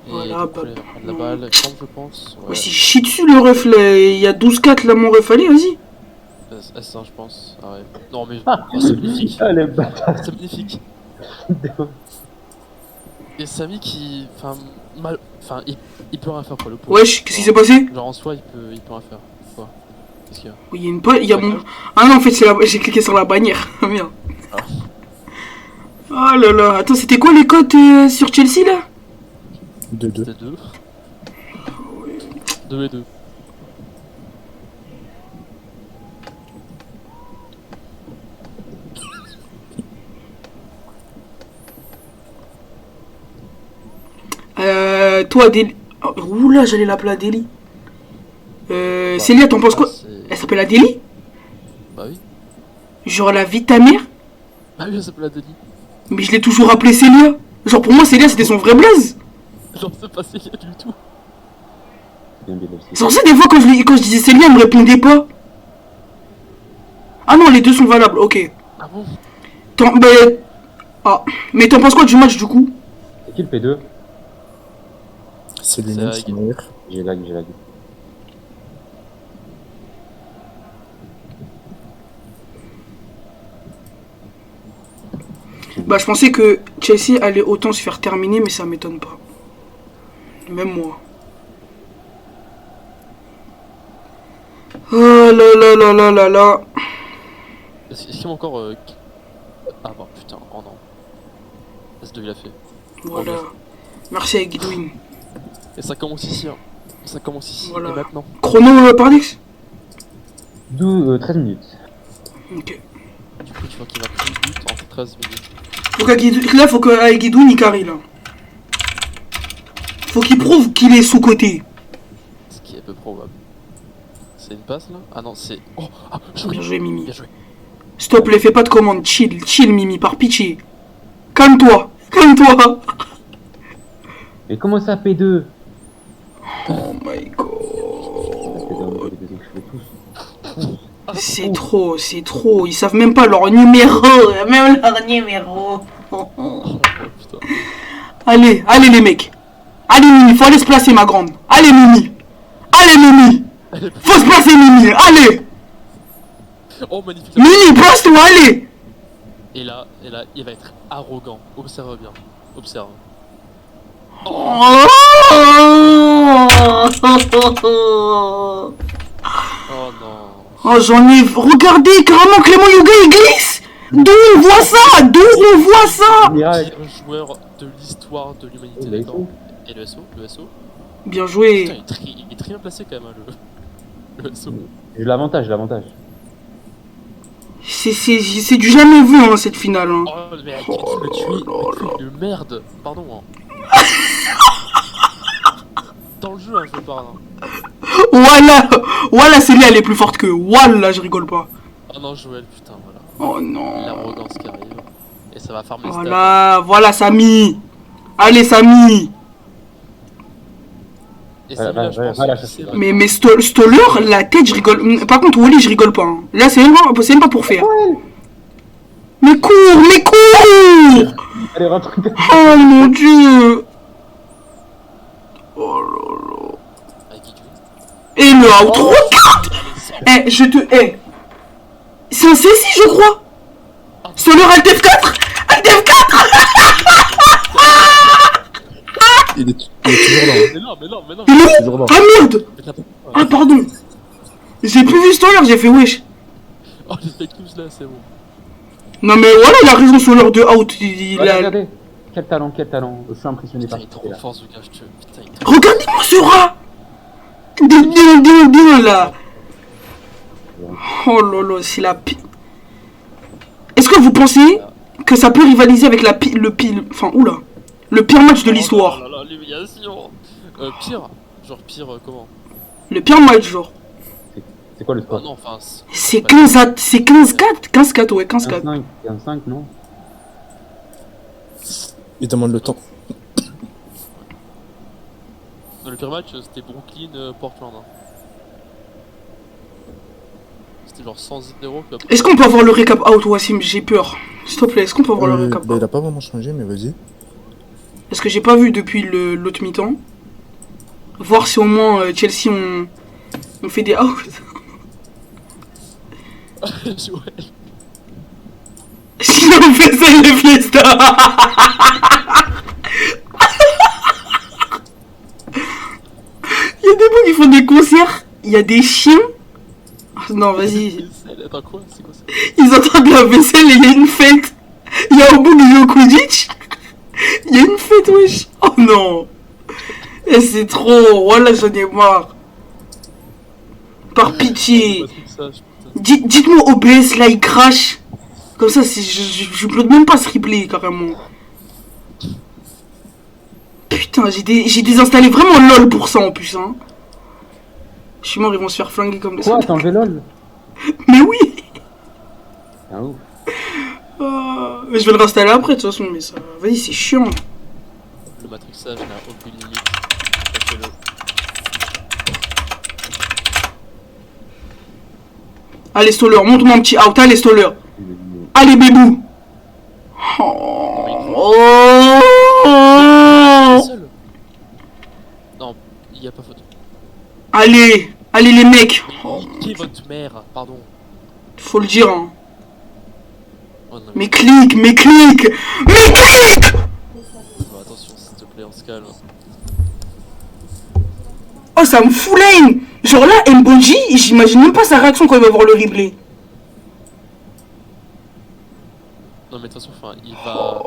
Et Voilà, du coup, bah, il va prendre la balle, il semble, je pense. Mais si je chie dessus, le ref, là, il y a 12-4, là, mon ref, allez, vas-y. S1, je pense. Ah ouais. Non, mais oh, c'est magnifique. Ah, les bâtards. C'est magnifique. Et Samy qui. Enfin, il peut rien faire pour le pauvre. Wesh, qu'est-ce qui s'est passé? Genre en soi, il peut rien faire. Quoi? Qu'est-ce qu'il y a? Il y a une il y a mon... Ah non, en fait, j'ai cliqué sur la bannière. Ah merde. Ah. Oh là là. Attends, c'était quoi les cotes sur Chelsea, là? 2-2. C'était 2. 2 et 2. toi, Deli. Oh, oula, j'allais l'appeler Adélie. Célia, t'en penses quoi? Elle s'appelle Adélie? Bah oui. Genre la vie de ta mère? Bah oui, elle s'appelle Adélie. Mais je l'ai toujours appelée Célia. Genre pour moi, Célia, c'était son vrai blaze. J'en sais pas Célia du tout. Bien, bien aussi. C'est pour ça, des fois, quand je disais Célia, elle me répondait pas. Ah non, les deux sont valables, ok. Ah bon? Ah, mais t'en penses quoi du match, du coup? C'est qui le P2? C'est lui-même, C'est c'est meilleur. J'ai lag, j'ai lag. Bah, je pensais que Chelsea allait autant se faire terminer, mais ça m'étonne pas. Même moi. Oh là là là là là là. Est-ce qu'il y a encore. Ah bah putain, oh non. S2 il a fait. Voilà. Merci à Guidouin. Et ça commence ici, hein. Ça commence ici, Voilà. et maintenant. Chrono Pardix. 13 minutes. Ok. Du coup, tu vois qu'il va plus de but en 13 minutes. Là, faut qu'avec Guidouin, il carry, là. Faut qu'il prouve qu'il est sous-côté. Ce qui est peu probable. C'est une passe là? Ah non, c'est. Oh! Ah! Bien joué, Mimi. Bien joué! Stop, les fais pas de commande. Chill, chill, Mimi, par pitié. Calme-toi, calme-toi. Mais comment ça, P2? Oh my god. Tous. C'est trop, c'est trop. Ils savent même pas leur numéro. Même leur numéro. Oh putain. Allez, allez les mecs. Allez Mimi, faut aller se placer ma grande. Allez Mimi. Allez Mimi. Faut se placer Mimi. Allez. Oh magnifique! Mimi, place-toi, allez. Et là, il va être arrogant. Observe bien. Observe. Oh, Oh non. oh j'en ai... Regardez, carrément Clément Yoga il glisse. D'où on voit ça? D'où on voit ça? Miracle. Un joueur de l'histoire de l'humanité Oh, là-dedans. Et le SO, le SO. Bien Putain, joué. il est très bien placé quand même, hein, le SO. J'ai l'avantage, j'ai l'avantage. C'est du jamais vu, hein, cette finale. Hein. Oh, mais à qui le tuer de merde. Pardon, hein. Dans le jeu, hein, je parle. Hein. Voilà, Célia, elle est plus forte que. Voilà, je rigole pas. Oh non, Joël, putain, voilà. Oh non. L'arrogance qui arrive. Et ça va farmer les stats. Voilà, Samy. Allez, Samy. Et Samy, là, je pense voilà, que c'est Mais Stoller, la tête, je rigole. Par contre, Wally, je rigole pas. Hein. Là, c'est même pas pour faire. Mais cours, mais cours. Allez, rentre. Oh mon dieu. Oh là là. avec Guidou. Et le out. Regarde. Eh, c'est un C6, je crois. Stoller, Alt F4. Alt F4. Il est toujours là. Mais non, mais non, mais non. Il est où? Toujours là. Ah merde. Mais n'importe quoi. Ah pardon. J'ai plus vu Stoller, j'ai fait wesh. Oh, les fake news là, c'est bon. Non mais voilà, il a raison sur l'heure de out. Il a... Regardez. Quel talent, quel talent. Je suis impressionné Putain, par il est ce trop là. fort ce gars, je te. Putain, il est trop. Regardez-moi ce rat. Bien là. Oh là là, c'est la pire. Est-ce que vous pensez que ça peut rivaliser avec le pire match de l'histoire? Oh là là, l'humiliation. Pire. Genre pire, comment? Le pire match, genre. C'est quoi le Oh score? non, enfin. C'est 15-4. 15-4, ouais, 15-4. 15-5, 15-5, non? Il demande le temps. Le pire match, c'était Brooklyn, Portland. Hein. C'était genre 100-0. Puis après... Est-ce qu'on peut avoir le récap out, Wassim? J'ai peur. S'il te plaît, est-ce qu'on peut avoir le récap Bah, il out? a pas vraiment changé, mais vas-y. Parce que j'ai pas vu depuis l'autre mi-temps. Voir si au moins Chelsea on fait des outs. Joël. Si on fait ça, les fiesta. Il y a des mecs qui font des concerts. Il y a des chiens. Ah, non, vas-y. Attends, quoi? C'est quoi ça? Ils entendent la vaisselle et il y a une fête. Il y a Obu qui joue au Quidditch. Il y a une fête, wesh. Oh non. Et c'est trop. Voilà, j'en ai marre. Par pitié. Dites-moi OBS là, il crache. Comme ça, je upload même pas ce replay carrément. Putain. Putain, j'ai désinstallé vraiment LOL pour ça en plus, hein. Je suis mort, ils vont se faire flinguer comme des Quoi, soldats. t'as enlevé LOL? Mais oui. C'est un ouf. Mais je vais le réinstaller après de toute façon, mais ça... Vas-y, c'est chiant. Le matrixage n'a aucune limite. Sachez-le. Allez, Stoller, montre-moi un petit out. Allez, Stoller. Allez, bébou. Oh. Seul. Non, il n'y a pas photo. Allez, allez les mecs. Mais niquez votre mère, pardon. Faut le dire, hein. Oh, non, Mais clique, mais clique. Mais clique. Bon, attention, s'il te plaît, on se calme. Oh, ça me fout l'haine. Genre là, Mboji, j'imagine même pas sa réaction quand il va voir le replay. Non, mais de toute façon, enfin, il va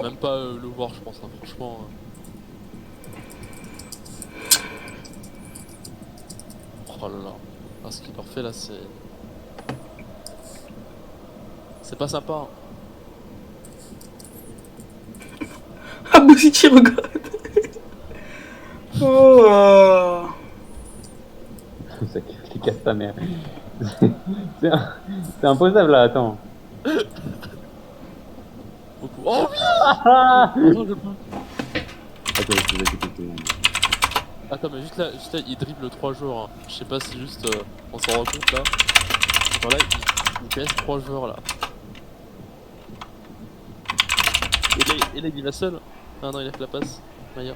même pas le voir, je pense, hein, franchement. Oh là là. Ah, ce qu'il leur fait là, c'est pas sympa. Hein. Ah, Bossiti, regarde. Oh. Ça casse ta mère. C'est imposable là, attends. Beaucoup. Oh oui. Ah Oh, le bug. Attends, Attends, mais juste là, il dribble 3 joueurs. Hein. Je sais pas si juste on s'en rend compte là. Genre là, il PS 3 joueurs là. Et là, il va seul. Ah non, il a fait la passe. Maya.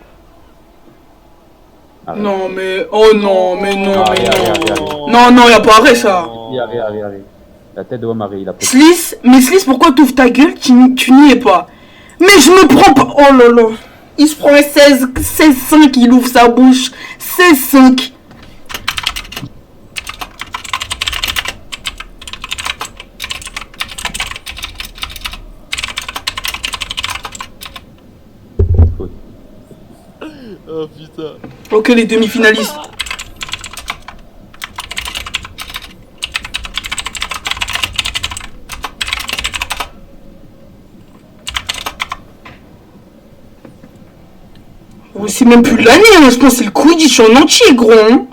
Non, mais... Oh non, mais non, mais Arrête. non. Non, non, y'a pas arrêt, ça. Arrête. La tête de Omar, il a pris. Sliss, mais Sliss, pourquoi t'ouvres ta gueule? Tu n'y es pas. Mais je me prends pas. Oh là là. Il se prend un 16-5, il ouvre sa bouche. 16-5. Oh putain. Ok, les demi-finalistes. Oh, c'est même plus l'année, hein. Je pense que c'est le Quidditch en entier, gros. Hein.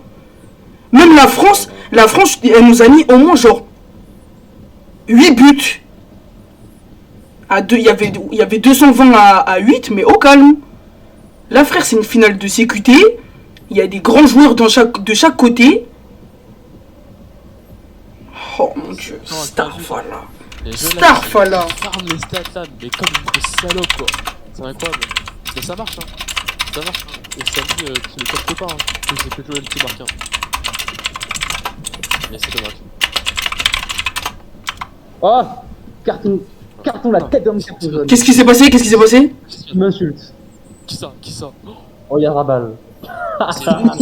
Même la France, elle nous a mis au moins genre 8 buts. Il y avait 220 à 8, mais au calme. Là, frère, c'est une finale de CQT. Il y a des grands joueurs de chaque côté. Oh mon dieu, Starfala. Starfala. Il farme les stats là, mais comme une grosse salope quoi. C'est incroyable. Mais ça marche hein. Ça marche. Et Samy, tu le captes pas hein. C'est que Joël qui marque hein. Mais c'est dommage. Oh Carton la tête de mon carton jaune. Qu'est-ce qui s'est passé? Tu m'insultes. Qui ça? Oh, y'a Rabal. C'est vraiment.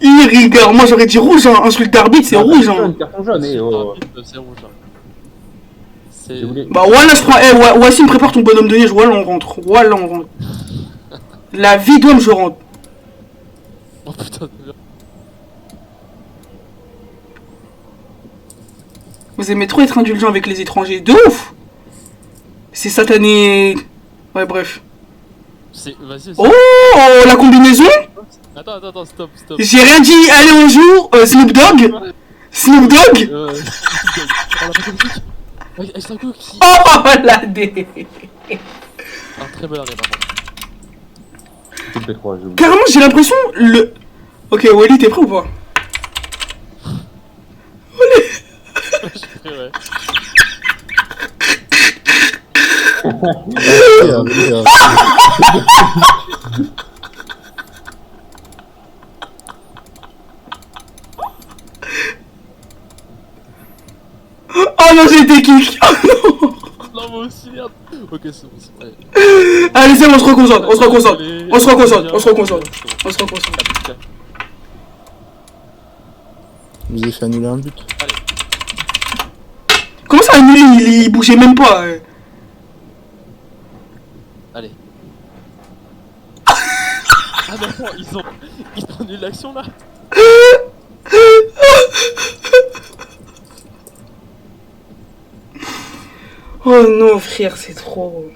Il rigole. Moi, j'aurais dit rouge. Hein. Insulte d'arbitre, c'est rouge. Hein. Carton jaune, C'est oh. rouge là. C'est. J'ai voulu- Bah, voilà, je prends. Wassim, prépare ton bonhomme de neige. Voilà, on rentre. La vie d'homme, je rentre. Oh putain de merde. Vous aimez trop être indulgent avec les étrangers. De ouf. C'est satané. Ouais, bref. Vas-y. Oh, la combinaison. Attends, stop. J'ai rien dit. Allez, on joue. Snoop Dogg. Oh, la musique. Avec Stranko qui. Oh, la dé. Un très bon arrêt par contre. Tout le P3, j'ai oublié. Carrément, j'ai l'impression le. Ok, Wally, t'es prêt ou pas? Ouais. Oh non, j'ai été kick. Oh non. Non, moi aussi, merde. Ok, c'est bon. Allez, c'est bon, on se reconcentre. Vous avez fait annuler un but. Comment ça, annuler? Il bougeait même pas. Allez. Ah mais attends, ils ont annulé l'action là. Oh non, frère, c'est trop.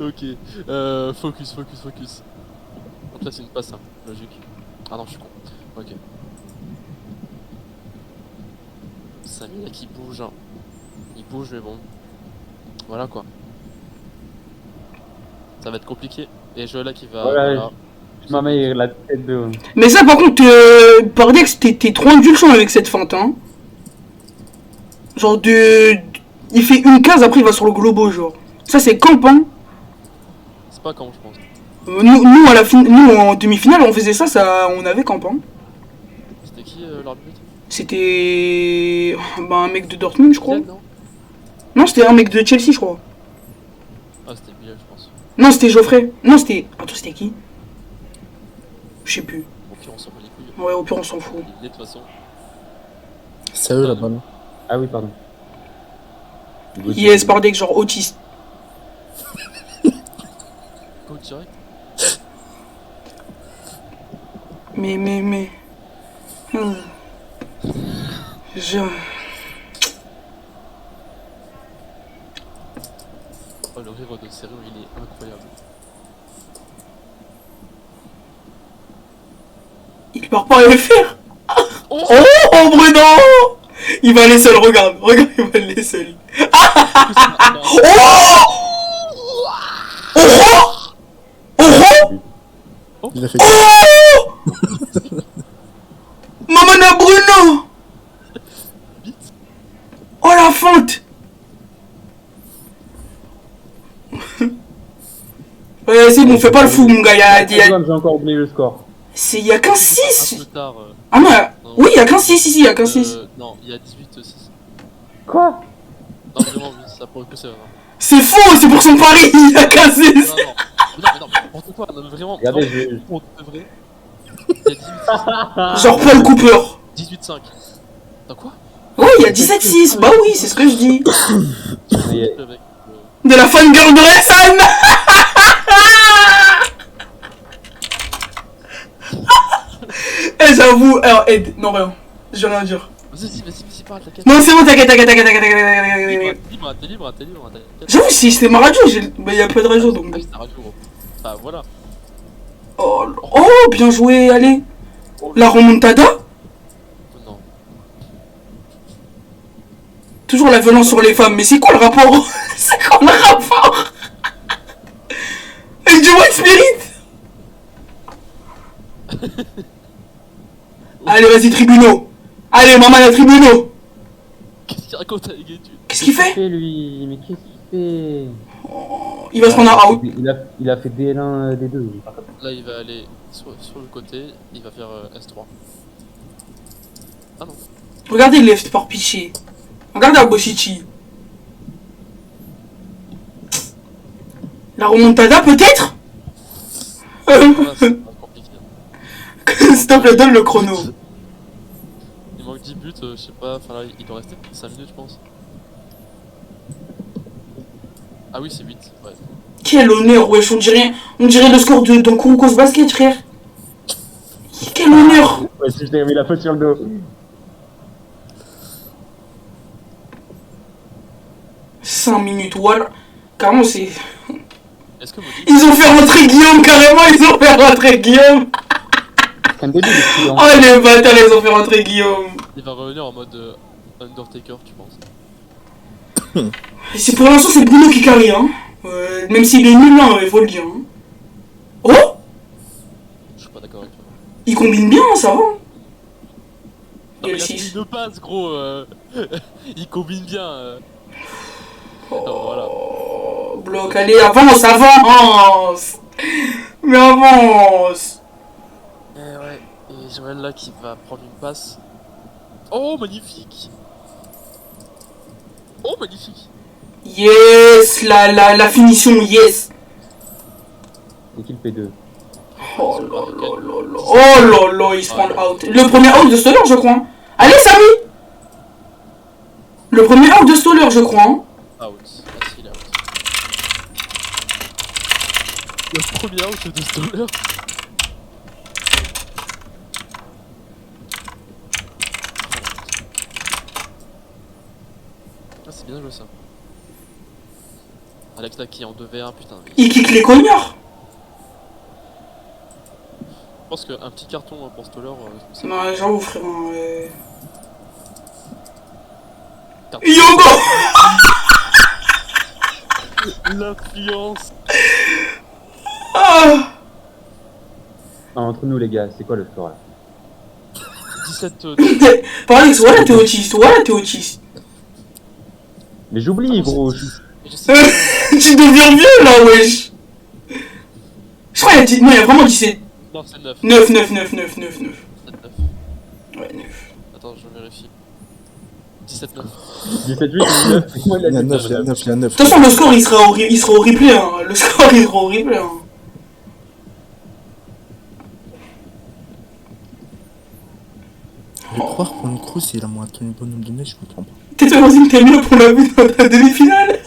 Ok. Focus. Donc là, c'est une passe, hein. Logique. Ah non, je suis con. Ok. Samina qui bouge, hein. Il bouge, mais bon. Voilà quoi. Ça va être compliqué. Et Joël qui va. Voilà, Voilà. Ma mère, la tête de. Mais ça, par contre, Pardex, t'es trop indulgent avec cette feinte, hein. Genre il fait une case, après il va sur le globo, genre. Ça, c'est camp, hein. C'est pas quand je pense. Nous, nous, en demi-finale, on faisait ça, on avait camp, hein. C'était qui l'arbitre? C'était. Bah, un mec de Dortmund, je crois. Zidane, non? Non, c'était un mec de Chelsea, je crois. Ah, c'était Bilal, je pense. Non, c'était Geoffrey. Non, c'était. Attends, c'était qui? Je sais plus. Au pire, on s'en bat les couilles. Ouais, au pire, on s'en fout. Il est de toute façon. C'est à eux la balle. Ah oui, pardon. Yes, Pardex, genre autiste. Go direct. Mais. Je. Oh, le rire de Serrure, il est incroyable. Il part pas FR. Oh, Oh, Bruno! Il va aller seul, regarde, il va aller seul. Oh! Oh! Il a fait Oh! Maman Bruno! Oh la feinte! Ouais, c'est bon, fais pas le fou, mon gars. J'ai encore oublié le score. Il y a qu'un un 6. peu tard. Ah non, oui, il y a qu'un 6 ici, il y a qu'un 6. Non, il y a 18-6. Quoi? Non, vraiment, oui, ça pourrait que c'est vrai. C'est faux, c'est pour son pari, il y a qu'un 6. Non, mais n'importe quoi, non, mais vraiment. Regardez, vraiment, pour de vrai. Il y a 18-6. Genre Paul Cooper. 18-5. Dans quoi? Oui, il y a 17-6. Bah oui, c'est ce que je dis. Mais, Avec, De la fangirl de Ressan. Eh, j'avoue, alors Ed, non rien, je vais rien dire. Vas-y, parle, t'inquiète. Non, c'est bon, t'inquiète. T'es libre, t'inquiète. J'avoue, si c'était ma radio, bah y'a pas de radio donc. Ah, c'est ta radio, gros. Bah voilà. Oh, bien joué, allez. La remontada. Non. Toujours la violence sur les femmes, mais c'est quoi le rapport? C'est quoi le rapport? Avec du White Spirit. Allez, vas-y, tribunaux. Allez, maman, la tribunaux. Qu'est-ce qu'il raconte avec Edu? Qu'est-ce qu'il fait? lui? Mais qu'est-ce qu'il fait? Il va se prendre un out. Il a fait DL1 D2. Là, il va aller sur le côté, il va faire S3. Ah non. Regardez left par Piché. Regardez Aboshichi. La remontada, peut-être? Là, c'est pas compliqué. S'il te plaît, donne le chrono. Il manque 10 buts, je sais pas, enfin là, il doit rester 5 minutes, je pense. Ah oui, c'est 8, ouais. Quel honneur, wesh, on dirait le score dans Kurokos Basket, frère. Quel honneur. Ouais, si je t'avais mis la faute sur le dos. « 5 minutes, voilà. Carrément, c'est... Est-ce que Maudit... Ils ont fait rentrer Guillaume, carrément, ils ont fait rentrer Guillaume. C'est un début, les clients. Oh, les bâtards, ils ont fait rentrer Guillaume. Il va revenir en mode Undertaker, tu penses? C'est pour l'instant, c'est Bruno qui carry, hein. Même s'il est nul, hein, il faut le dire. Hein. Oh, Je suis pas d'accord avec toi. il combine bien, hein, ça va. Non, Il y a mais le il a 6. fait une passe, gros. Il combine bien. Voilà. Oh, bloc, allez, avance. Mais avance. Et ouais, et Joël là qui va prendre une passe. Oh, magnifique. Oh, magnifique. Yes, la finition, yes. C'est qui le P2? Oh là, il se prend le out. Le premier out de Stoller, je crois. Hein. Allez, Samy. Le premier out de Stoller, je crois. Hein. Out. Ah si, il est out. Le premier out de Stoller. Ah, c'est bien joué ça. Alex là qui est en 2v1, putain. Mais... Il kick les cognards. Je pense qu'un petit carton pour Stoller, ça Non, j'avoue, frère. carton. Yogo. L'influence. Ah. Ah, entre nous, les gars, c'est quoi le score là? 17 Par Alex, voilà, t'es autiste. Voilà, t'es autiste. Mais j'oublie, gros. Je sais Tu deviens vieux là, wesh. Je crois qu'il y a non, il y a vraiment 17. Non, c'est 9. 9, 9, 9, 9, 9, 9. C'est 9. Ouais, 9. Attends, je vérifie. 17-9. 17-8, 9. Il y a 9, il y a 9, il y a 9. De toute façon, le score il sera au replay. Hein. Le score il sera au replay. Hein. Je vais croire qu'on croit s'il a moins tenu bonhomme de neige, je comprends pas. T'es toi aussi que t'as mieux pour la vue dans la demi-finale.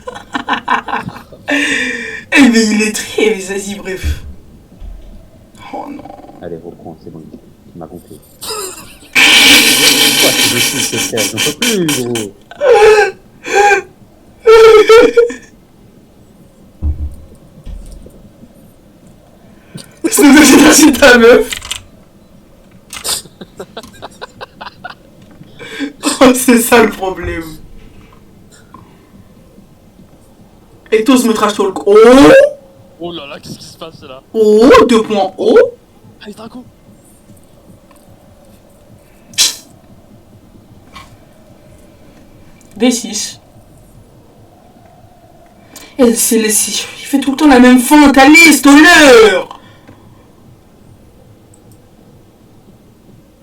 Eh mais il est très... Vas-y, bref. Oh non. Allez, reprends, c'est bon. Tu m'as compris. Pourquoi c'est dessus, ce frère? J'en peux plus, gros. C'est que j'ai lâché ta meuf. Oh, c'est ça le problème. Et tous me trash talk. Oh. Oh là là, qu'est-ce qui se passe là? Oh, 2 points. Oh. Allez, Draco. D6. Et c'est le... Il fait tout le temps la même feinte. Allez, Stoller.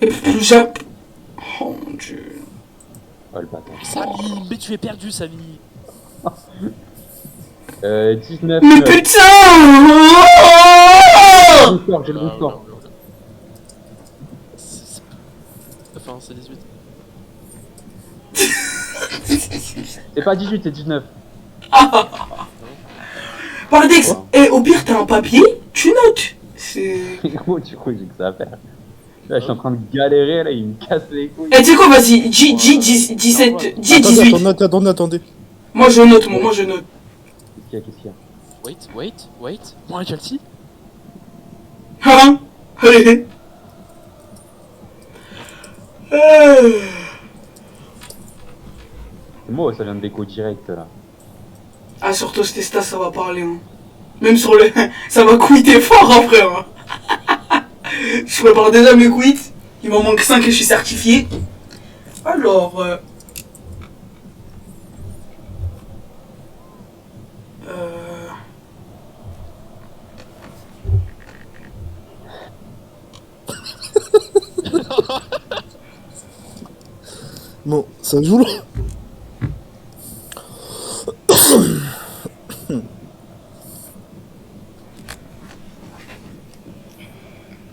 Et plus jamais... Oh mon dieu. Oh, le bâtard. Samy, mais tu es perdu, Samy. 19. Mais putain. Oh. J'ai le bon score. Enfin, c'est 18. C'est pas 18, c'est 19. Pardex, et au pire t'as un papier, tu notes. C'est... Gros, tu crois que j'ai que ça à faire? Là, je suis en train de galérer, là, il me casse les couilles. Et tu sais quoi, vas-y, 17, 18. Attendez. Moi je note, moi je note. Qu'est-ce qu'il y a? Wait. Moi, Chelsea. Hein? Allez. C'est moi, ça vient de déco direct, là. Ah, sur Tostesta, ça va parler. Hein. Même sur le... Ça va quitter fort, hein, frère. Je prépare déjà mes quits. Il m'en manque 5 et je suis certifié. Alors... Bon, ça joue là.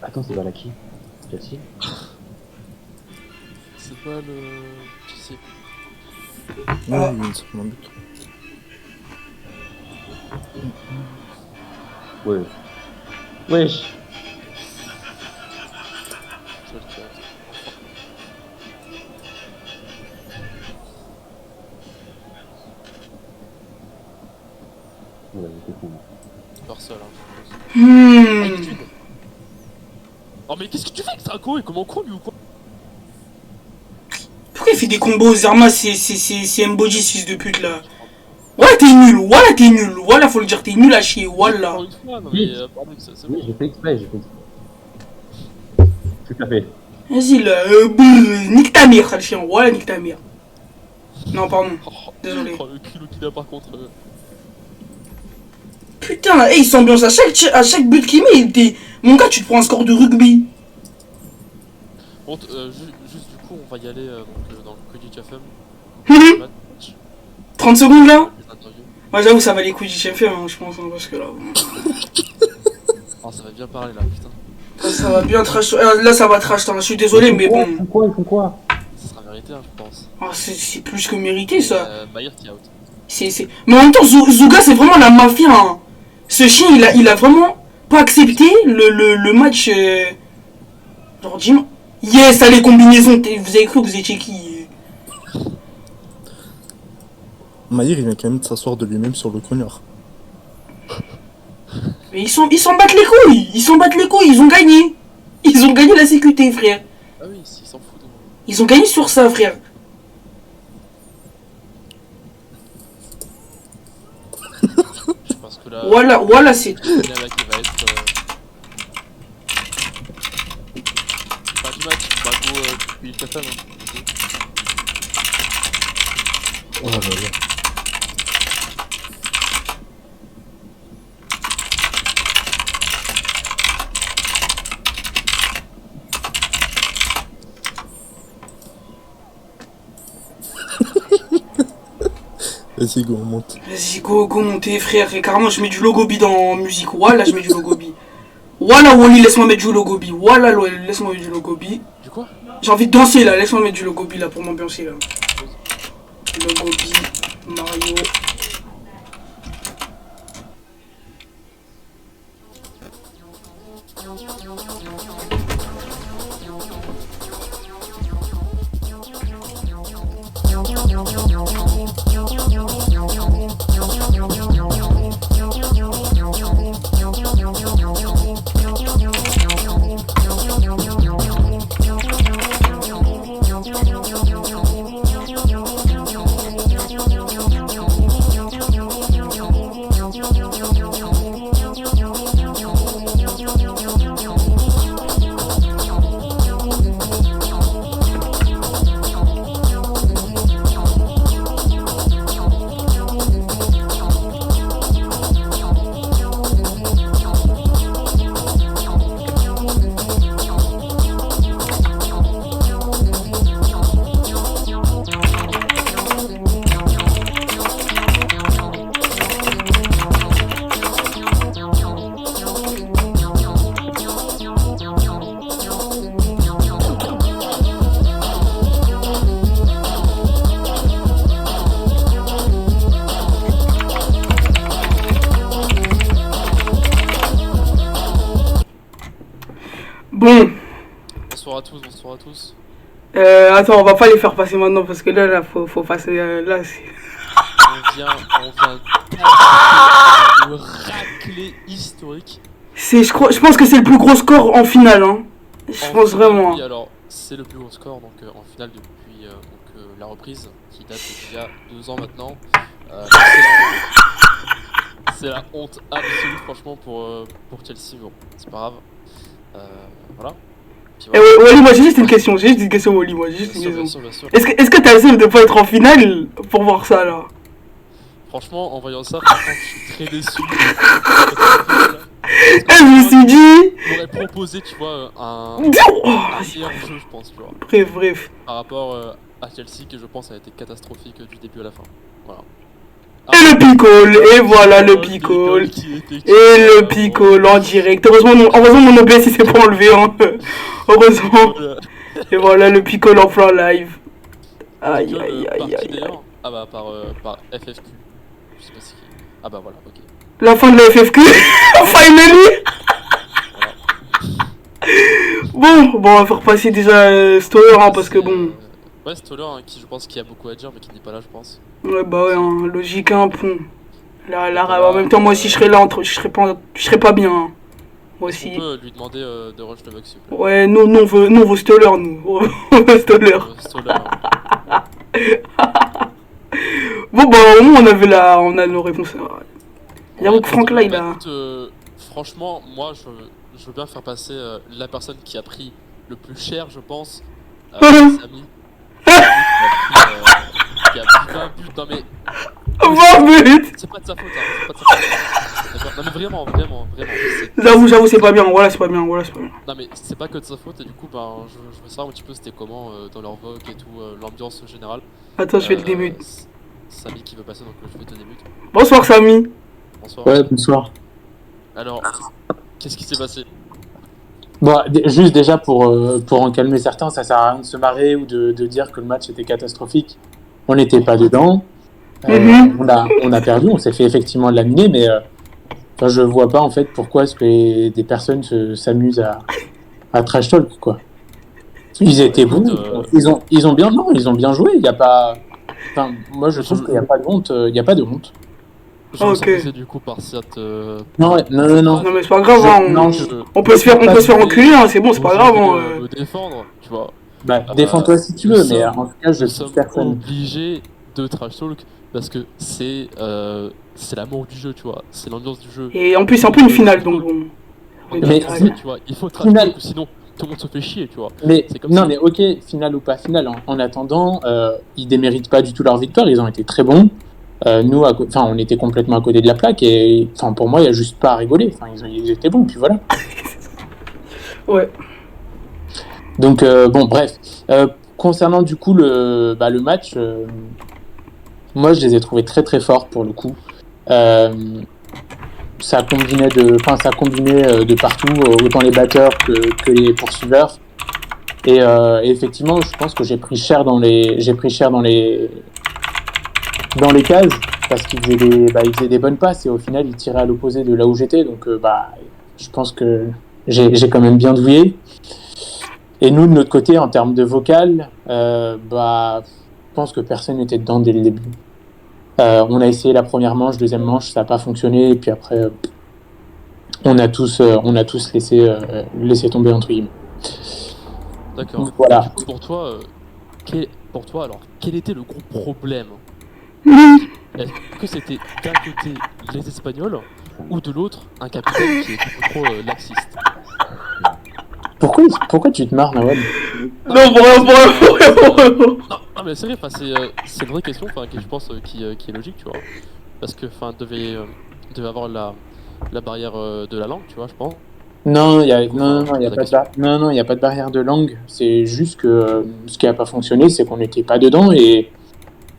Attends, c'est Valaki. Chelsea? C'est pas le. Je sais. Ouais, il y a une seconde but. Ouais. Wesh. Je le tire. Ouais, j'étais con. Par seul, hein, je suppose. Ah, il est d'une. Oh, mais qu'est-ce que tu fais avec Draco? Et comment con lui ou quoi? Pourquoi il fait des combos Zerma, c'est Mboji 6 de pute là. Voilà, t'es nul, voilà, faut le dire, t'es nul à chier, voilà. Encore une fois, non mais pardon, c'est bon. Oui, j'ai fait exprès. Tout à fait. Vas-y là, nique ta mère, sale chien, voilà, nique ta mère. Non, pardon, Oh, désolé. oh, le kilo qu'il a par contre. Putain, hey, il s'ambiance à chaque but qu'il met, mon gars, tu te prends un score de rugby. Bon, juste du coup, on va y aller donc, dans le Quidditch FM. Hum, Match, 30 secondes là. les interviews. Moi j'avoue, ça va les coups du chef, hein, je pense, hein, parce que là, Oh, ça va bien parler là, putain. ça va bien trash. Là, ça va trash, hein, je suis désolé, mais bon. Ils font quoi? Ça sera mérité, hein, je pense. Ah, c'est plus que mérité ça. Bayer qui est out. Mais en même temps, Zuga, c'est vraiment la mafia. Hein. Ce chien, il a vraiment pas accepté le match. Genre, dis-moi. Yes, allez, combinaison. Vous avez cru que vous étiez qui? Maïr, il vient quand même de s'asseoir de lui-même sur le cognard. Mais ils s'en battent les couilles. Ils s'en battent les couilles. Ils ont gagné. Ils ont gagné la sécurité, frère. Ah oui, s'ils s'en foutent. Ils ont gagné sur ça, frère. Je pense que là. Voilà, c'est. Il y en a qui va être. Fin du match, Mago depuis le café, hein. Oh là là. Vas-y, go, on monte. Vas-y, go, montez, frère. Et carrément, je mets du logobi dans musique. Voilà, je mets du logobi. Voilà, Wally, laisse-moi mettre du logobi. Voilà, laisse-moi mettre du logobi. Du quoi? J'ai envie de danser, là. Laisse-moi mettre du logobi, là, pour m'ambiancer, là. Logobi, Mario. Bon. Bonsoir à tous. Attends, on va pas les faire passer maintenant parce que là faut passer. Là, c'est. On vient de raclée historique. Je pense que c'est le plus gros score en finale, hein. Je pense vraiment. Oui, alors, c'est le plus gros score donc, en finale depuis la reprise qui date d'il y a 2 ans maintenant. C'est la honte absolue, franchement, pour Chelsea. Bon, c'est pas grave. Voilà. Wally, moi j'ai juste une question, Wally, moi j'ai juste une question. Bien sûr. Est-ce que t'as le seum de pas être en finale pour voir ça là? Franchement, en voyant ça, franchement, je suis très déçu. Je me suis dit. On m'aurait proposé, tu vois, un meilleur jeu, je pense, tu vois. Bref. Par rapport à Chelsea, que je pense a été catastrophique du début à la fin. Voilà. Et le picole, et voilà le picole. Et le picole en direct. Heureusement mon OBS il s'est pas enlevé, hein. Heureusement. Et voilà le picole en plein live. Aïe. Ah bah par FFQ. Je sais pas si. Ah bah voilà, ok. La fin de la FFQ. Finally. Bon, on va faire passer déjà Stoller, hein, parce que bon. Ouais, Stoller, hein, qui je pense qu'il y a beaucoup à dire, mais qui n'est pas là, je pense. Ouais, bah ouais, hein, logique, hein, bon. Là, en même temps, moi aussi, je serais là, je serais pas bien. Hein. Moi aussi. On peut lui demander de rush le bug, s'il vous plaît. Ouais, nous, on veut Stoller, nous. On veut Stoller. Stoller. Bon, bah, au moins, on a nos réponses. J'avoue que Franck, là, il a... Écoute, franchement, moi, je veux bien faire passer la personne qui a pris le plus cher, je pense. Samy. Qui a pris 20 buts, non mais... 20 buts. C'est pas de sa faute, hein, c'est pas de sa faute. Non mais vraiment. J'avoue, c'est pas bien, voilà, c'est pas bien. Non mais c'est pas que de sa faute, et du coup, ben, je veux savoir un petit peu c'était comment dans leur vogue et tout, l'ambiance générale. Attends, je fais le début. Samy qui veut passer, donc je vais te débuter. Bonsoir, Samy. Bonsoir. Ouais, bonsoir. Alors, qu'est-ce qui s'est passé? Bon, juste déjà pour en calmer certains, ça sert à rien de se marrer ou de dire que le match était catastrophique. On n'était pas dedans. On a perdu, on s'est fait effectivement laminer, mais je vois pas en fait pourquoi est-ce que des personnes s'amusent à trash talk, quoi. Ils étaient bons, ils ont bien joué. Il y a pas, moi je trouve qu'il n'y a pas de honte, Je me Ok. sens visé du coup par cette. Non, non. Non, mais c'est pas grave, hein, Non, on peut se faire enculer, hein, c'est bon, c'est pas grave. Hein, Me défendre, tu vois. Bah, défends-toi si tu nous veux, mais sommes- en tout cas, je Nous suis sommes personne. obligés de trash talk parce que c'est l'amour du jeu, tu vois. C'est l'ambiance du jeu. Et en plus, c'est un peu une finale, donc bon. Mais Tu vois, il faut trash finale- talk, sinon tout le monde se fait chier, tu vois. Mais C'est comme non, ça. mais ok, finale ou pas finale. En attendant, ils déméritent pas du tout leur victoire. Ils ont été très bons. Nous, on était complètement à côté de la plaque et, enfin, pour moi, il y a juste pas à rigoler. Enfin, ils étaient bons, puis voilà. Ouais. Donc bon, bref. Concernant du coup le match, moi, je les ai trouvés très très forts pour le coup. Ça combinait de partout, autant les batteurs que les poursuiveurs. Et effectivement, je pense que j'ai pris cher dans les cases parce qu'ils faisaient des bonnes passes et au final ils tiraient à l'opposé de là où j'étais. Donc je pense que j'ai quand même bien douillé. Et nous de notre côté, en termes de vocal, je pense que personne n'était dedans dès le début. On a essayé la première manche, deuxième manche, ça n'a pas fonctionné et puis après on a tous laissé tomber entre guillemets. D'accord. Donc, voilà. Du coup, pour toi, alors, quel était le gros problème? Est-ce que c'était d'un côté les Espagnols ou de l'autre un capitaine qui est beaucoup trop laxiste? Pourquoi tu te marres, Nawad? Non, bravo. Non, mais sérieux, c'est une vraie question, qui je pense qui est logique, tu vois. Parce que devait avoir la barrière de la langue, tu vois, je pense. Non, il y a pas de barrière de langue. C'est juste que ce qui n'a pas fonctionné, c'est qu'on n'était pas dedans et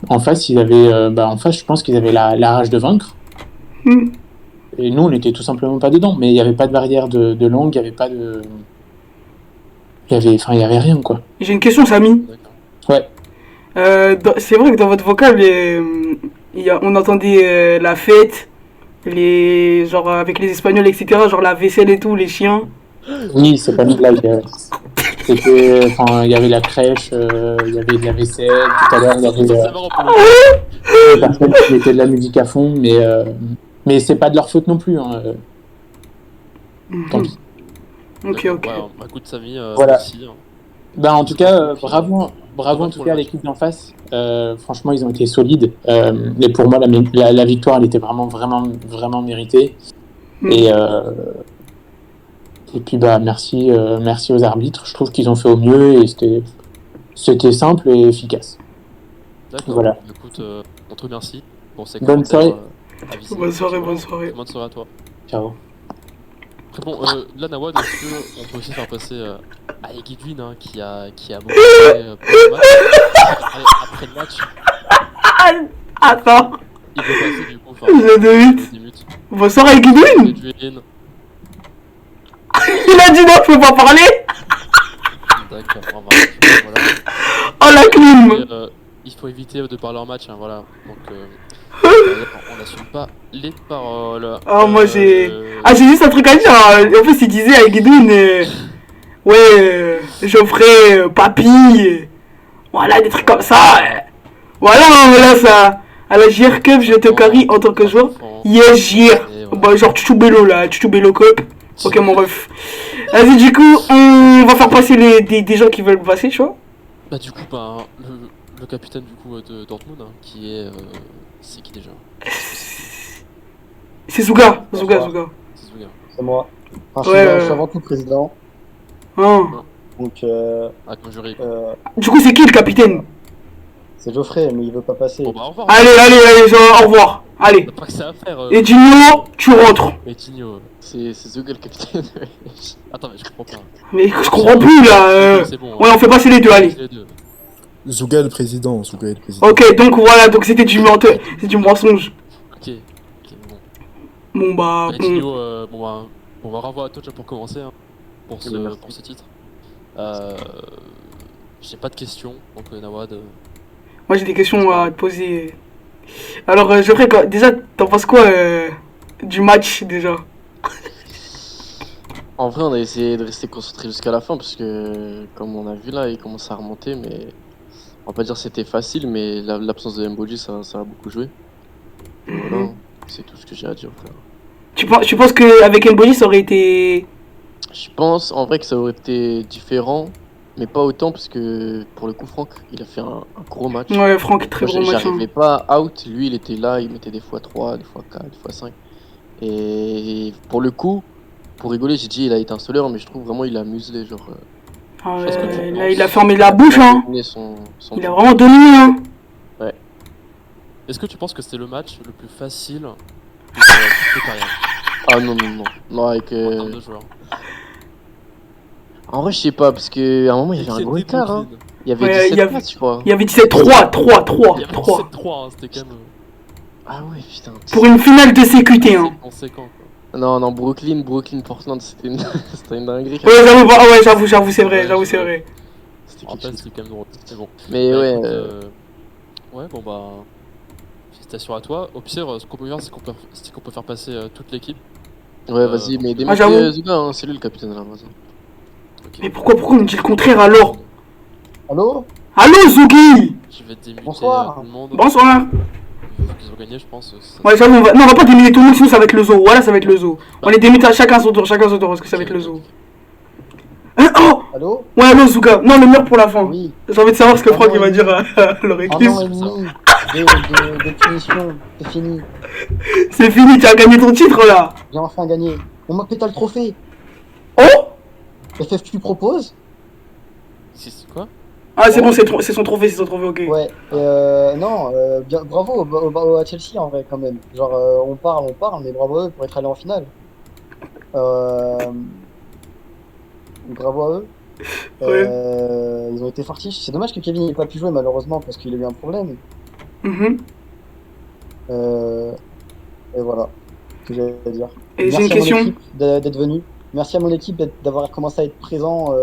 en face, je pense qu'ils avaient la rage de vaincre. Et nous, on n'était tout simplement pas dedans. Mais il n'y avait pas de barrière de langue, il n'y avait pas de. Il y avait rien, quoi. J'ai une question, Samy. D'accord. Ouais. C'est vrai que dans votre vocal, on entendait la fête, genre avec les Espagnols, etc., genre la vaisselle et tout, les chiens. Oui, c'est pas une blague. Il y avait la crèche, il y avait de la vaisselle. Tout à l'heure, il y avait C'est marrant pour le des personnes qui mettaient de la musique à fond, mais c'est pas de leur faute non plus. Hein. Tant pis. Ok. Ouais, écoute, Samy, Voilà. merci. Hein. En tout cas, bravo en tout cas à l'équipe d'en face. Franchement, ils ont été solides. Et pour moi, la victoire, elle était vraiment méritée. Et puis merci aux arbitres. Je trouve qu'ils ont fait au mieux et c'était simple et efficace. D'accord. Voilà. Écoute, on te remercie pour ces Bonne commentaires, soirée. avisés. Bonne soirée. Bonne soirée à toi. Ciao. Après bon, là Nawad, est-ce qu'on peut aussi faire passer à Guidwin qui a beaucoup parlé pour le match. Après le match, Attends, il veut passer du coup. j'ai 2 minutes. Bonsoir avec Guidwin. Guidwin. Il a dit non, je peux pas parler. D'accord, on va. Voilà. Oh la clim. Il faut éviter de parler en match, hein, voilà. Donc, on n'assume pas les paroles. Oh, moi j'ai juste un truc à dire. En fait, il disait à Guidwin, Geoffrey, Papy, voilà, des trucs comme ça. Voilà, ça. À la JR Cup, je te carry en tant que joueur. Yes, JR. Bah, genre Chuchu Bello là, Chuchu Bello Cup. Ok, mon ref. Vas-y, du coup, on va faire passer des gens qui veulent passer, tu vois. Bah, du coup, le capitaine du coup de Dortmund, hein, qui est. C'est qui déjà? C'est Zouga. C'est Zouga. C'est moi. Enfin, Ouais, je suis avant tout président. Hein. Donc, Comme jury. Du coup, c'est qui le capitaine? c'est Geoffrey, mais il veut pas passer. Bon, bah, au revoir. Allez, genre, au revoir. Allez. T'as pas que ça à faire. Et Digno, tu rentres. Et Tigno. C'est Zouga le capitaine. Attends, mais je comprends pas. Mais je comprends plus là. C'est bon. Ouais, on fait passer les deux, allez. Les deux. Zouga le président. Ok, donc voilà, donc c'était du mensonge. Ok, bon. Bon bah, Et Tigno, on va revoir à toi déjà pour commencer, hein, pour ce titre. J'ai pas de questions, donc Nawad. moi j'ai des questions à te poser. Alors, déjà, t'en penses quoi du match déjà? En vrai, on a essayé de rester concentré jusqu'à la fin parce que, comme on a vu là, il commence à remonter, mais on va pas dire que c'était facile, mais l'absence de Mbodi, ça a beaucoup joué. Et voilà. C'est tout ce que j'ai à dire, frère. Tu penses qu'avec Mbodi, ça aurait été... Je pense en vrai que ça aurait été différent, mais pas autant parce que pour le coup, Franck, il a fait un gros match. Ouais, Franck, très Moi, gros match. Hein. j'arrivais pas out, lui il était là, il mettait des fois 3, des fois 4, des fois 5. Et pour le coup, pour rigoler, j'ai dit il a étinceleur, mais je trouve vraiment il a muselé. Genre, Ah Est-ce que ouais, tu là, penses- il a fermé la bouche, hein. donné son Il a vraiment dominé, hein. Est-ce que tu penses que c'était le match le plus facile de toute ta carrière Ah non, non, non. Non, avec. en termes de joueurs? En vrai, je sais pas, parce qu'à un moment il y avait un gros écart. Hein. Il y avait Ouais, 17 il y avait- matchs, je crois. Il y avait 17-3, 3, 3, Il y avait 3. 7-3, hein, c'était quand même Ah ouais, putain. Pour une finale de CQT, hein. conséquent. Quoi. Non, non, Brooklyn, Portland, c'était une... c'était une dinguerie. Ouais, j'avoue, c'est vrai, j'avoue, c'est vrai. C'était En quelque fait, chose. c'est quand même drôle. Mais bon. Mais Bah, ouais, écoute, ouais, bon bah. Félicitations à toi. Au pire, ce qu'on peut faire, c'est qu'on peut faire passer toute l'équipe. ouais, vas-y, mais Ah, j'avoue. démettez Zuga, hein, c'est lui le capitaine à la base. Ok. Mais pourquoi on me dit le contraire alors? Allô? Allô, Zougi? Je vais démuter Bonsoir. tout le monde. Bonsoir. Ils ont gagné, je pense. Ça- Ouais, j'avoue, on va pas déminer tout le monde, sinon ça va être le zoo. Voilà, ça va être le zoo. On les démite à chacun son tour, parce que ça va être le zoo. Hein, oh! Allô? Ouais, allô, Zouga. Non, le meilleur pour la fin. Oui. J'ai envie de savoir ce que Ah Franck non, il va oui. dire à leur Un équipe. an et demi de punition. C'est fini. C'est fini, tu as gagné ton titre là. J'ai enfin gagné. On m'a pété le trophée. Oh! FFQ propose. C'est quoi? Ah, c'est bon, c'est son trophée, ok. Ouais. Non, bien, bravo à Chelsea en vrai quand même. Genre on parle, mais bravo à eux pour être allés en finale. Bravo à eux. Ils ont été fortiches. C'est dommage que Kevin n'ait pas pu jouer malheureusement parce qu'il a eu un problème. Mhm. Et voilà ce que j'allais dire. Et j'ai Merci une à question. mon équipe d'être venu. Merci à mon équipe d'avoir commencé à être présent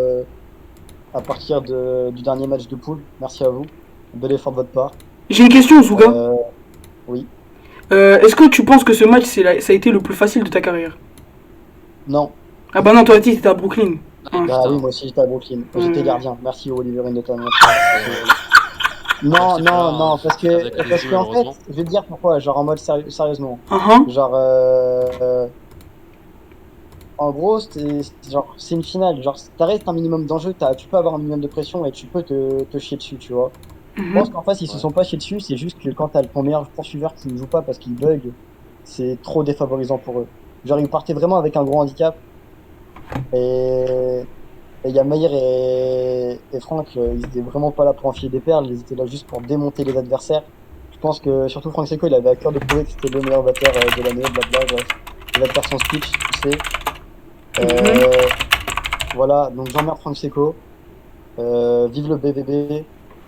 à partir du dernier match de poule. Merci à vous. Bel effort de votre part. J'ai une question, Zouga. Oui. Est-ce que tu penses que ce match, ça a été le plus facile de ta carrière? Non. Ah bah non, toi, t'étais à Brooklyn. Ah, Bah putain. oui, moi aussi j'étais à Brooklyn. J'étais gardien. Merci Olivier notamment. Non, c'est non, pas non, parce que avec les yeux, en fait, malheureusement. je vais te dire pourquoi. Genre en mode sérieusement. Genre, en gros, c'est une finale. Genre, t'arrêtes un minimum d'enjeu, tu peux avoir un minimum de pression et tu peux te chier dessus, tu vois. Je pense qu'en face, ils se sont pas chiés dessus. C'est juste que quand t'as ton meilleur poursuiveur qui ne joue pas parce qu'il bug, c'est trop défavorisant pour eux. Genre, ils partaient vraiment avec un gros handicap. Et il y a Maïr et Franck, ils étaient vraiment pas là pour enfiler des perles, ils étaient là juste pour démonter les adversaires. Je pense que surtout Franck Seco, il avait à cœur de prouver que c'était le meilleur batteur de l'année, blabla, bref. Il va faire son speech, tu sais. Voilà, donc j'emmerde Franck Seco. Vive le BVB.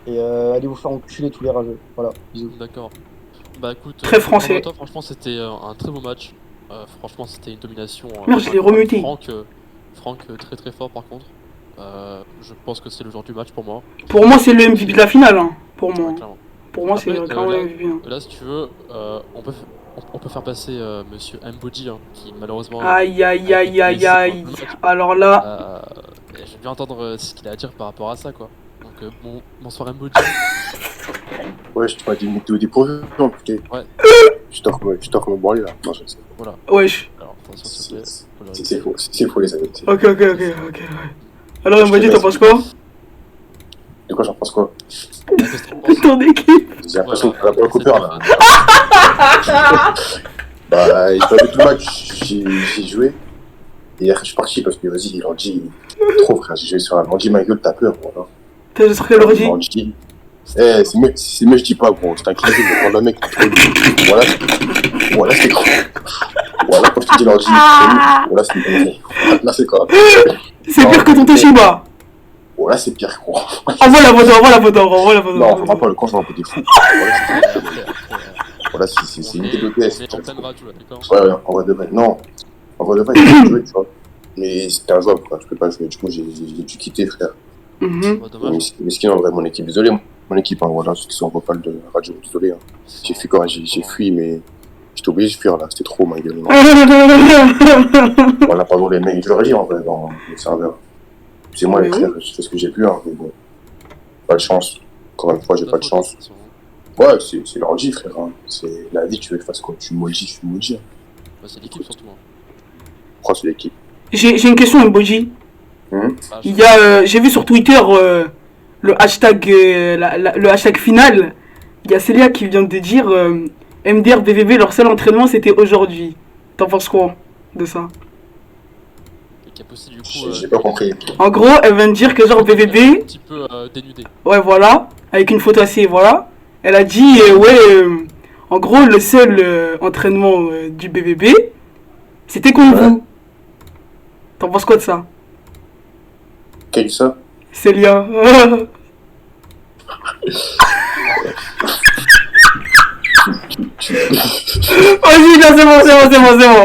Et allez vous faire enculer tous les rageux. Voilà, bisous. D'accord. Bah écoute, Très français. pour toi, franchement, c'était un très beau match. Franchement, c'était une domination. Merde, je l'ai incroyable. remuté. Franck, très très fort par contre. Je pense que c'est le genre du match pour moi. Pour moi, c'est le MVP de la finale. Hein. Pour moi. Ouais, clairement. Pour moi, c'est Après, clairement là- le MVP. Hein. Là, si tu veux, on peut faire passer Monsieur Mbodi, hein, qui malheureusement. Aïe, aïe, aïe, aïe, blessé aïe. pendant le match. Alors là, J'aime bien entendre ce qu'il a à dire par rapport à ça, quoi. Donc, bonsoir Mbodi. Ouais, je te dis au dépourvu, putain. Ouais. Je dors comme un branlé là. Non, je sais. Voilà. wesh. Alors, attention, s'il te plaît. Faut le C'est faux les amis. Ok, ouais. Alors, Je Mbodi, te t'en laisse. penses quoi? De quoi j'en pense quoi? Qu'est-ce que t'en penses? Ton équipe. J'ai l'impression que t'as pas le c'est coupeur là. Bah, j'ai pas vu tout le match, j'ai joué. Et hier, je suis parti parce que vas-y, Landy, trop frère. J'ai joué sur un Landy, ma gueule, t'as peur, voilà. T'as sur quel ordi? Landy. C'est mieux, je dis pas, gros. C'est un cliché, je vais prendre le mec. Voilà, c'est gros. Voilà, quand je te dis Landy, voilà, c'est une connerie. Là, c'est quoi? C'est pire que ton Toshiba. Voilà, c'est pire, gros. Envoie la photo. Non, faut pas le camp, je vais en peu des fous. Voilà, c'est une idée de On PS. est en pleine radio là, d'accord? Ouais, en vrai de vrai, non. En vrai de vrai, il faut jouer, tu vois. Mais c'était injouable, quoi. Je peux pas jouer. Du coup, j'ai dû quitter, frère. Mhm. Bah, dommage. Mais ce qui est en vrai, mon équipe, désolé, mon équipe, hein, voilà, ceux qui sont en vocal de radio, désolé. Hein. J'ai fui quand même, j'ai fui, mais j'étais obligé de fuir là, c'était trop, ma gueule. Non. Voilà, pardon, les mecs, je leur ai dit en vrai, dans le serveur. Excusez-moi, les Oui. frères, je fais ce que j'ai pu, hein, mais bon. Pas de chance. Encore une fois, j'ai pas de chance. Ouais, c'est l'ordi, frère. Hein. C'est la vie, tu veux que je fasse quoi? Tu maudis, je suis maudit. Hein. Bah, c'est l'équipe surtout. Hein. Pourquoi c'est l'équipe? J'ai une question, Mboji. Ah, Il y a, j'ai vu sur Twitter le hashtag, le hashtag final. Il y a Célia qui vient de dire MDR BVB, leur seul entraînement c'était aujourd'hui. T'en penses quoi de ça? et qui a posté du coup. J'ai pas compris. En gros, elle vient de dire que genre un BVB, petit peu dénudé. ouais voilà, avec une photo assez, voilà. Elle a dit, en gros, le seul entraînement du BVB, c'était contre vous. T'en penses quoi de ça? Qui a dit ça? Célia. Vas-y, là, c'est bon.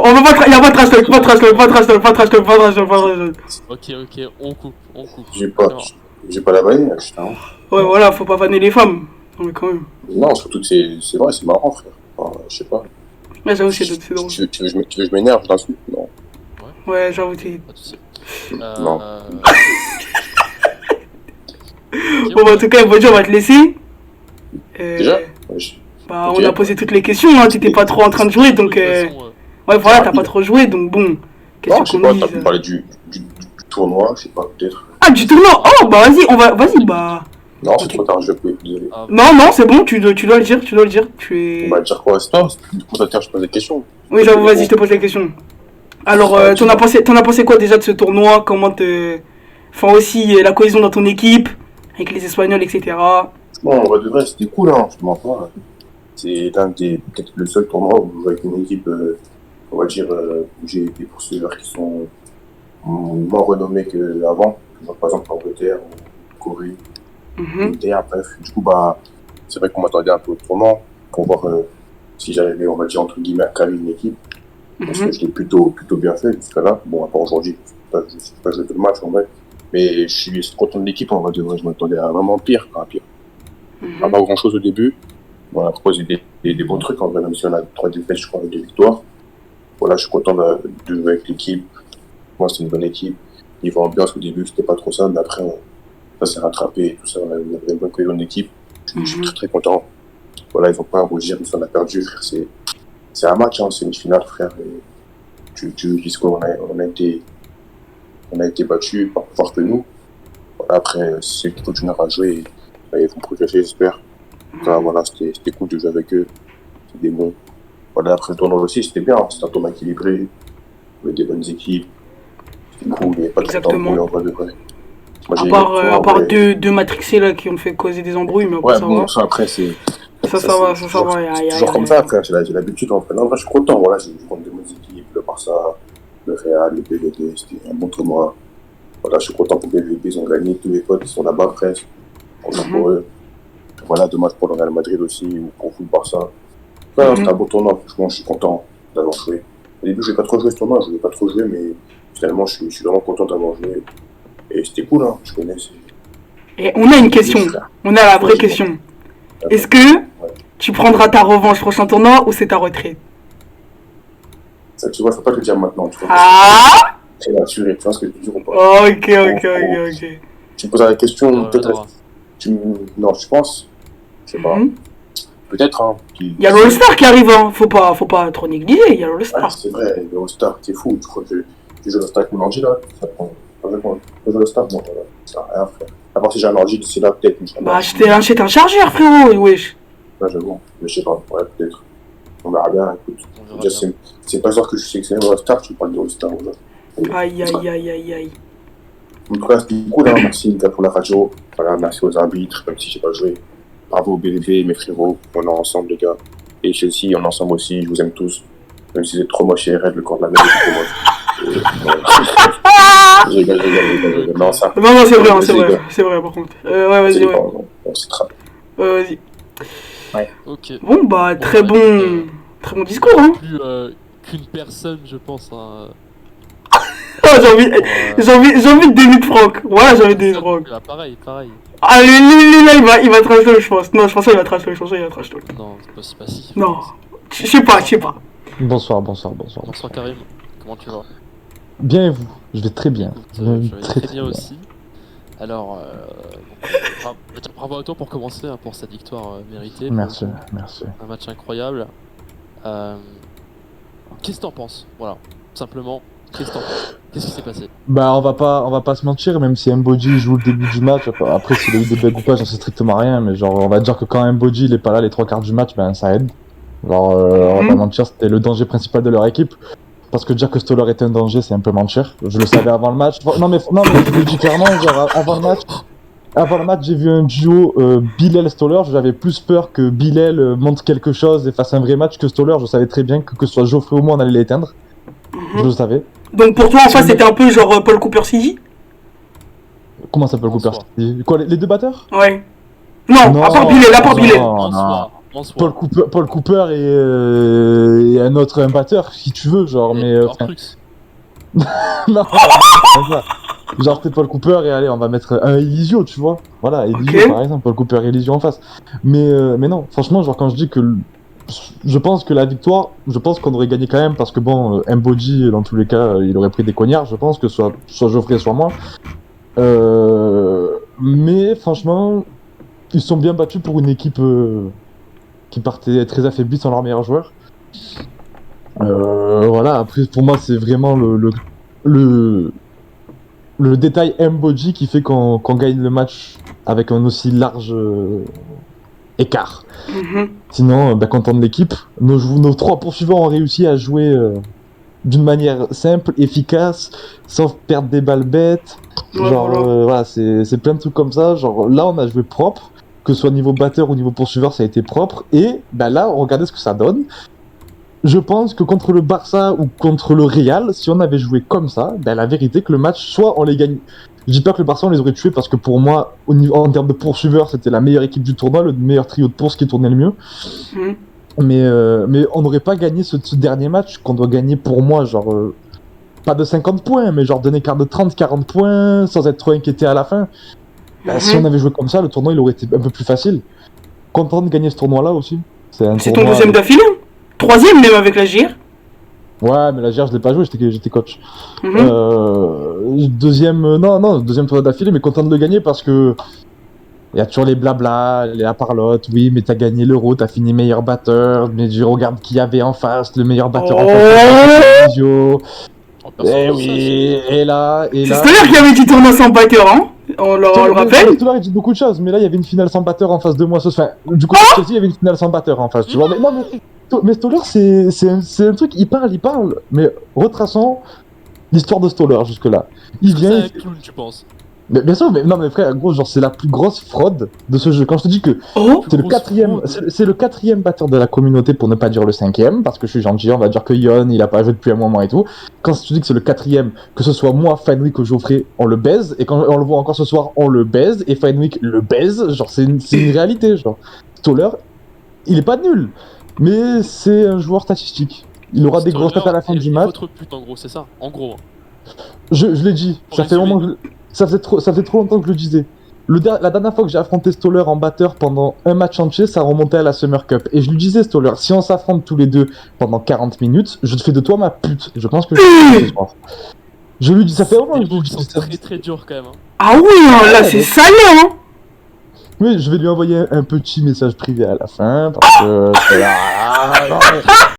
On va pas, y'a pas de trash talk, pas de trash talk. Ok, on coupe. J'ai pas la vanille, putain. Ouais, voilà, faut pas vanner les femmes. Non, mais quand même. Non, surtout que c'est vrai, c'est marrant, frère. Enfin, je sais pas. Ouais, j'avoue, c'est drôle. Tu veux que je m'énerve, je t'insulte? Non. Ouais, j'avoue, t'es. Pas de soucis. Non. Bon, bah, en tout cas, Bodjo, on va te laisser. Déjà? Bah, Ok. on a posé toutes les questions, hein. T'étais pas trop en train de jouer, donc. Ouais, voilà, t'as pas trop joué, donc bon. Qu'est-ce Non, je sais qu'on pas, dise t'as pu parler du tournoi, je sais pas, peut-être. Ah, du tournoi. Oh, bah, vas-y, bah. Non, c'est trop tard, je vais plus, désolé. Non, c'est bon, tu dois le dire, tu es... On va dire quoi? C'est toi, du commentateur, je pose des questions. Oui, j'avoue, vas-y, je te pose la question. Alors, t'en as pensé quoi déjà de ce tournoi? Comment te... Enfin, aussi, la cohésion dans ton équipe, avec les Espagnols, etc. Bon, en vrai de vrai, c'était cool, hein, je te mens pas. C'est peut-être le seul tournoi où je joue avec une équipe, on va dire, où j'ai des poursuiveurs qui sont moins renommés qu'avant. Par exemple, Angleterre, Corée, Inter, bref. Du coup, bah, c'est vrai qu'on m'attendait un peu au tournoi pour voir si j'arrivais, on va dire, entre guillemets, à caler une équipe. Parce que je l'ai plutôt bien fait jusqu'à là. Bon, à part aujourd'hui, je ne sais pas jouer tout le match en vrai. Mais je suis content de l'équipe, on va dire. Je m'attendais à vraiment pire. Pas grand chose au début. On a proposé des bons trucs en vrai, même si on a 3 défaites, je crois, et 2 victoires. Voilà, je suis content de jouer avec l'équipe. Moi, c'est une bonne équipe. Niveau ambiance, au début, c'était pas trop ça, mais après, ça s'est rattrapé et tout ça. On a une bonne cohésion d'équipe. Je suis très content. Voilà, ils vont pas rougir, mais on a perdu, frère. C'est un match, hein, c'est une finale, frère. Et tu dis quoi, on a été battus par plus fort que nous. Voilà, après, c'est qu'ils continuent à jouer. Ils vont progresser, j'espère. Voilà, c'était cool de jouer avec eux. C'était bon. Voilà, après le tournoi aussi, c'était bien. C'était un tournoi équilibré. Avec des bonnes équipes. C'était cool. Il n'y avait pas de Exactement. en vrai de vrai. Moi, À part deux matrixés là qui ont fait causer des embrouilles, mais après ouais, ça bon, va. ça après, c'est. Ça va. C'est toujours comme ça, frère. J'ai l'habitude. En vrai, je suis content. Voilà, j'ai joué contre des bonnes équipes. Le Barça, le Real, le BVB. C'était un bon tournoi. Voilà, je suis content pour BVB. Ils ont gagné. Tous mes potes sont là-bas presque. Content pour eux. Voilà, dommage pour le Real Madrid aussi, ou pour le Barça. Ouais, c'était un beau tournoi, franchement, je suis content d'avoir joué. Au début, je n'ai pas trop joué ce tournoi, je ne voulais pas trop jouer, mais finalement, je suis vraiment content d'avoir joué. Et c'était cool, hein, je connais. Et on a une question, on a la vraie question. Est-ce que tu prendras ta revanche prochain tournoi ou c'est ta retraite? Ça, tu vois, faut pas te le dire maintenant, tu vois. Ah, C'est assuré, tu vois ce que je veux dire ou pas. ok. Tu me poses la question, peut-être. Non, je pense. Je sais pas. Peut-être, hein. Il y a l'All-Star qui arrive, hein. Faut pas trop négliger, il y a l'All-Star. Ah, c'est vrai, le All-Star, t'es fou. Tu crois que tu joues l'All-Star avec mon ordi là? Ça prend. Tu joues l'All-Star? Bon, voilà. Ça sert à rien, frère. À part si j'ai un ordi d'ici là, peut-être. Bah, achète un chargeur, frérot, wesh. Ouais, j'avoue. Mais je sais pas, ouais, peut-être. On verra bien, écoute. C'est pas sûr que je suis excellent au All-Star, tu parles de All-Star. Aïe. En tout cas, c'était cool, hein. Merci, Nika, pour la radio. Voilà, merci aux arbitres, même si j'ai pas joué. Bravo au BVB, mes frérots. On est ensemble, les gars. Et Chelsea, on est ensemble aussi. Je vous aime tous. Même si c'est trop moche et Red, le corps de la mer, c'est trop moche. J'ai rigole. Non, ça. Non, c'est vrai, par contre. Ouais, vas-y, ouais. On se trappe. Vas-y. Ouais. Ok. Bon, bah, très bon discours, hein. Plus qu'une personne, je pense. Oh, j'ai envie de David Franck. Voilà, j'ai envie de David Franck. Pareil. Ah, lui, là, il va trash talk, je pense. Non, je pense qu'il va trash talk. Non, c'est pas si. Non, je sais pas. Bonsoir. Bonsoir Karim, comment tu vas? Bien et vous? Je vais très bien. Je vais très bien aussi. Alors, bravo à toi pour commencer, hein, pour cette victoire méritée. Merci, merci. Un match incroyable. Qu'est-ce que t'en penses? Voilà, simplement, qu'est-ce que t'en penses? Qu'est-ce qui s'est passé? Bah, on va pas se mentir, même si Mbodi joue le début du match, après s'il a eu des bugs ou pas, j'en sais strictement rien, mais genre, on va dire que quand Mbodi il est pas là les 3 quarts du match, ben ça aide. Genre, on va pas mentir, c'était le danger principal de leur équipe. Parce que dire que Stoller était un danger, c'est un peu mentir. Je le savais avant le match. Non, mais je le dis clairement, genre, avant le match, j'ai vu un duo Bilal-Stoller. J'avais plus peur que Bilal montre quelque chose et fasse un vrai match que Stoller. Je savais très bien que ce soit Geoffrey ou moi, on allait l'éteindre. Je le savais. Donc pour toi, en face, c'était un peu genre Paul Cooper CJ? Comment ça, Paul Cooper? Quoi, les deux batteurs? Ouais. Non, à part Bilal, Paul Cooper et un batteur, si tu veux, genre, mais... non, genre, t'es Paul Cooper et allez, on va mettre un Elisio, tu vois. Voilà, Elisio, par exemple, Paul Cooper et Elisio en face. Mais non, franchement, genre, quand je dis que... Je pense que la victoire, je pense qu'on aurait gagné quand même, parce que bon, Mbodi, dans tous les cas, il aurait pris des cognards, je pense, que soit Geoffrey, soit moi. Mais franchement, ils sont bien battus pour une équipe... qui partait très affaibli sans leur meilleur joueur. Voilà, après pour moi c'est vraiment le détail Mbodi qui fait qu'on gagne le match avec un aussi large écart. Sinon, content de l'équipe. Nos 3 poursuivants ont réussi à jouer d'une manière simple, efficace, sans perdre des balles bêtes. Genre, voilà, c'est plein de trucs comme ça. Genre là on a joué propre. Que ce soit niveau batteur ou niveau poursuiveur, ça a été propre. Et là, regardez ce que ça donne. Je pense que contre le Barça ou contre le Real, si on avait joué comme ça, la vérité que le match, soit on les gagne. Je dis pas que le Barça on les aurait tués parce que pour moi, en termes de poursuiveurs, c'était la meilleure équipe du tournoi, le meilleur trio de poursuivants qui tournait le mieux. Mais on n'aurait pas gagné ce dernier match qu'on doit gagner pour moi, genre pas de 50 points, mais genre d'un écart de 30-40 points sans être trop inquiété à la fin. Si on avait joué comme ça, le tournoi il aurait été un peu plus facile. Content de gagner ce tournoi là aussi. C'est ton deuxième d'affilée? 3ème même avec la GIR? Ouais, mais la GIR je l'ai pas joué, j'étais coach. Deuxième tournoi d'affilée, mais content de le gagner parce que il y a toujours les blabla, la parlotte, oui, mais t'as gagné l'Euro, t'as fini meilleur batteur, mais je regarde qui y avait en face, le meilleur batteur en face, et oui, et là... C'est Stoller qui avait dit tournoi sans batteur, hein? On le rappelle. Stoller dit beaucoup de choses, mais là il y avait une finale sans batteur en face de moi. Enfin, du coup, il y avait une finale sans batteur en face, tu vois. Mais non, mais Stoller, c'est un truc, il parle, mais retraçons l'histoire de Stoller jusque-là. Il vient. C'est un clown, tu penses? Mais bien sûr, mais non, mais frère, gros, genre, c'est la plus grosse fraude de ce jeu. Quand je te dis que c'est le 4ème batteur de la communauté, pour ne pas dire le 5ème, parce que je suis gentil, on va dire que Yon, il a pas joué depuis un moment et tout. Quand je te dis que c'est le 4ème, que ce soit moi, Fenwick ou Geoffrey, on le baise, et quand on le voit encore ce soir, on le baise, et Fenwick le baise, genre, c'est une réalité, genre. Stoller, il est pas nul, mais c'est un joueur statistique. Il aura des grosses têtes à la fin du match. Votre pute, en gros, c'est ça, en gros. Je l'ai dit, ça fait vraiment que ça faisait trop longtemps que je le disais. La dernière fois que j'ai affronté Stoller en batteur pendant un match entier, ça remontait à la Summer Cup. Et je lui disais, Stoller, si on s'affronte tous les deux pendant 40 minutes, je te fais de toi ma pute. Je pense que je ce soir. Je lui dis, ça fait longtemps que je lui dis. C'est très très dur quand même. Hein. Ah oui, là c'est salé, hein. Oui, je vais lui envoyer un petit message privé à la fin parce que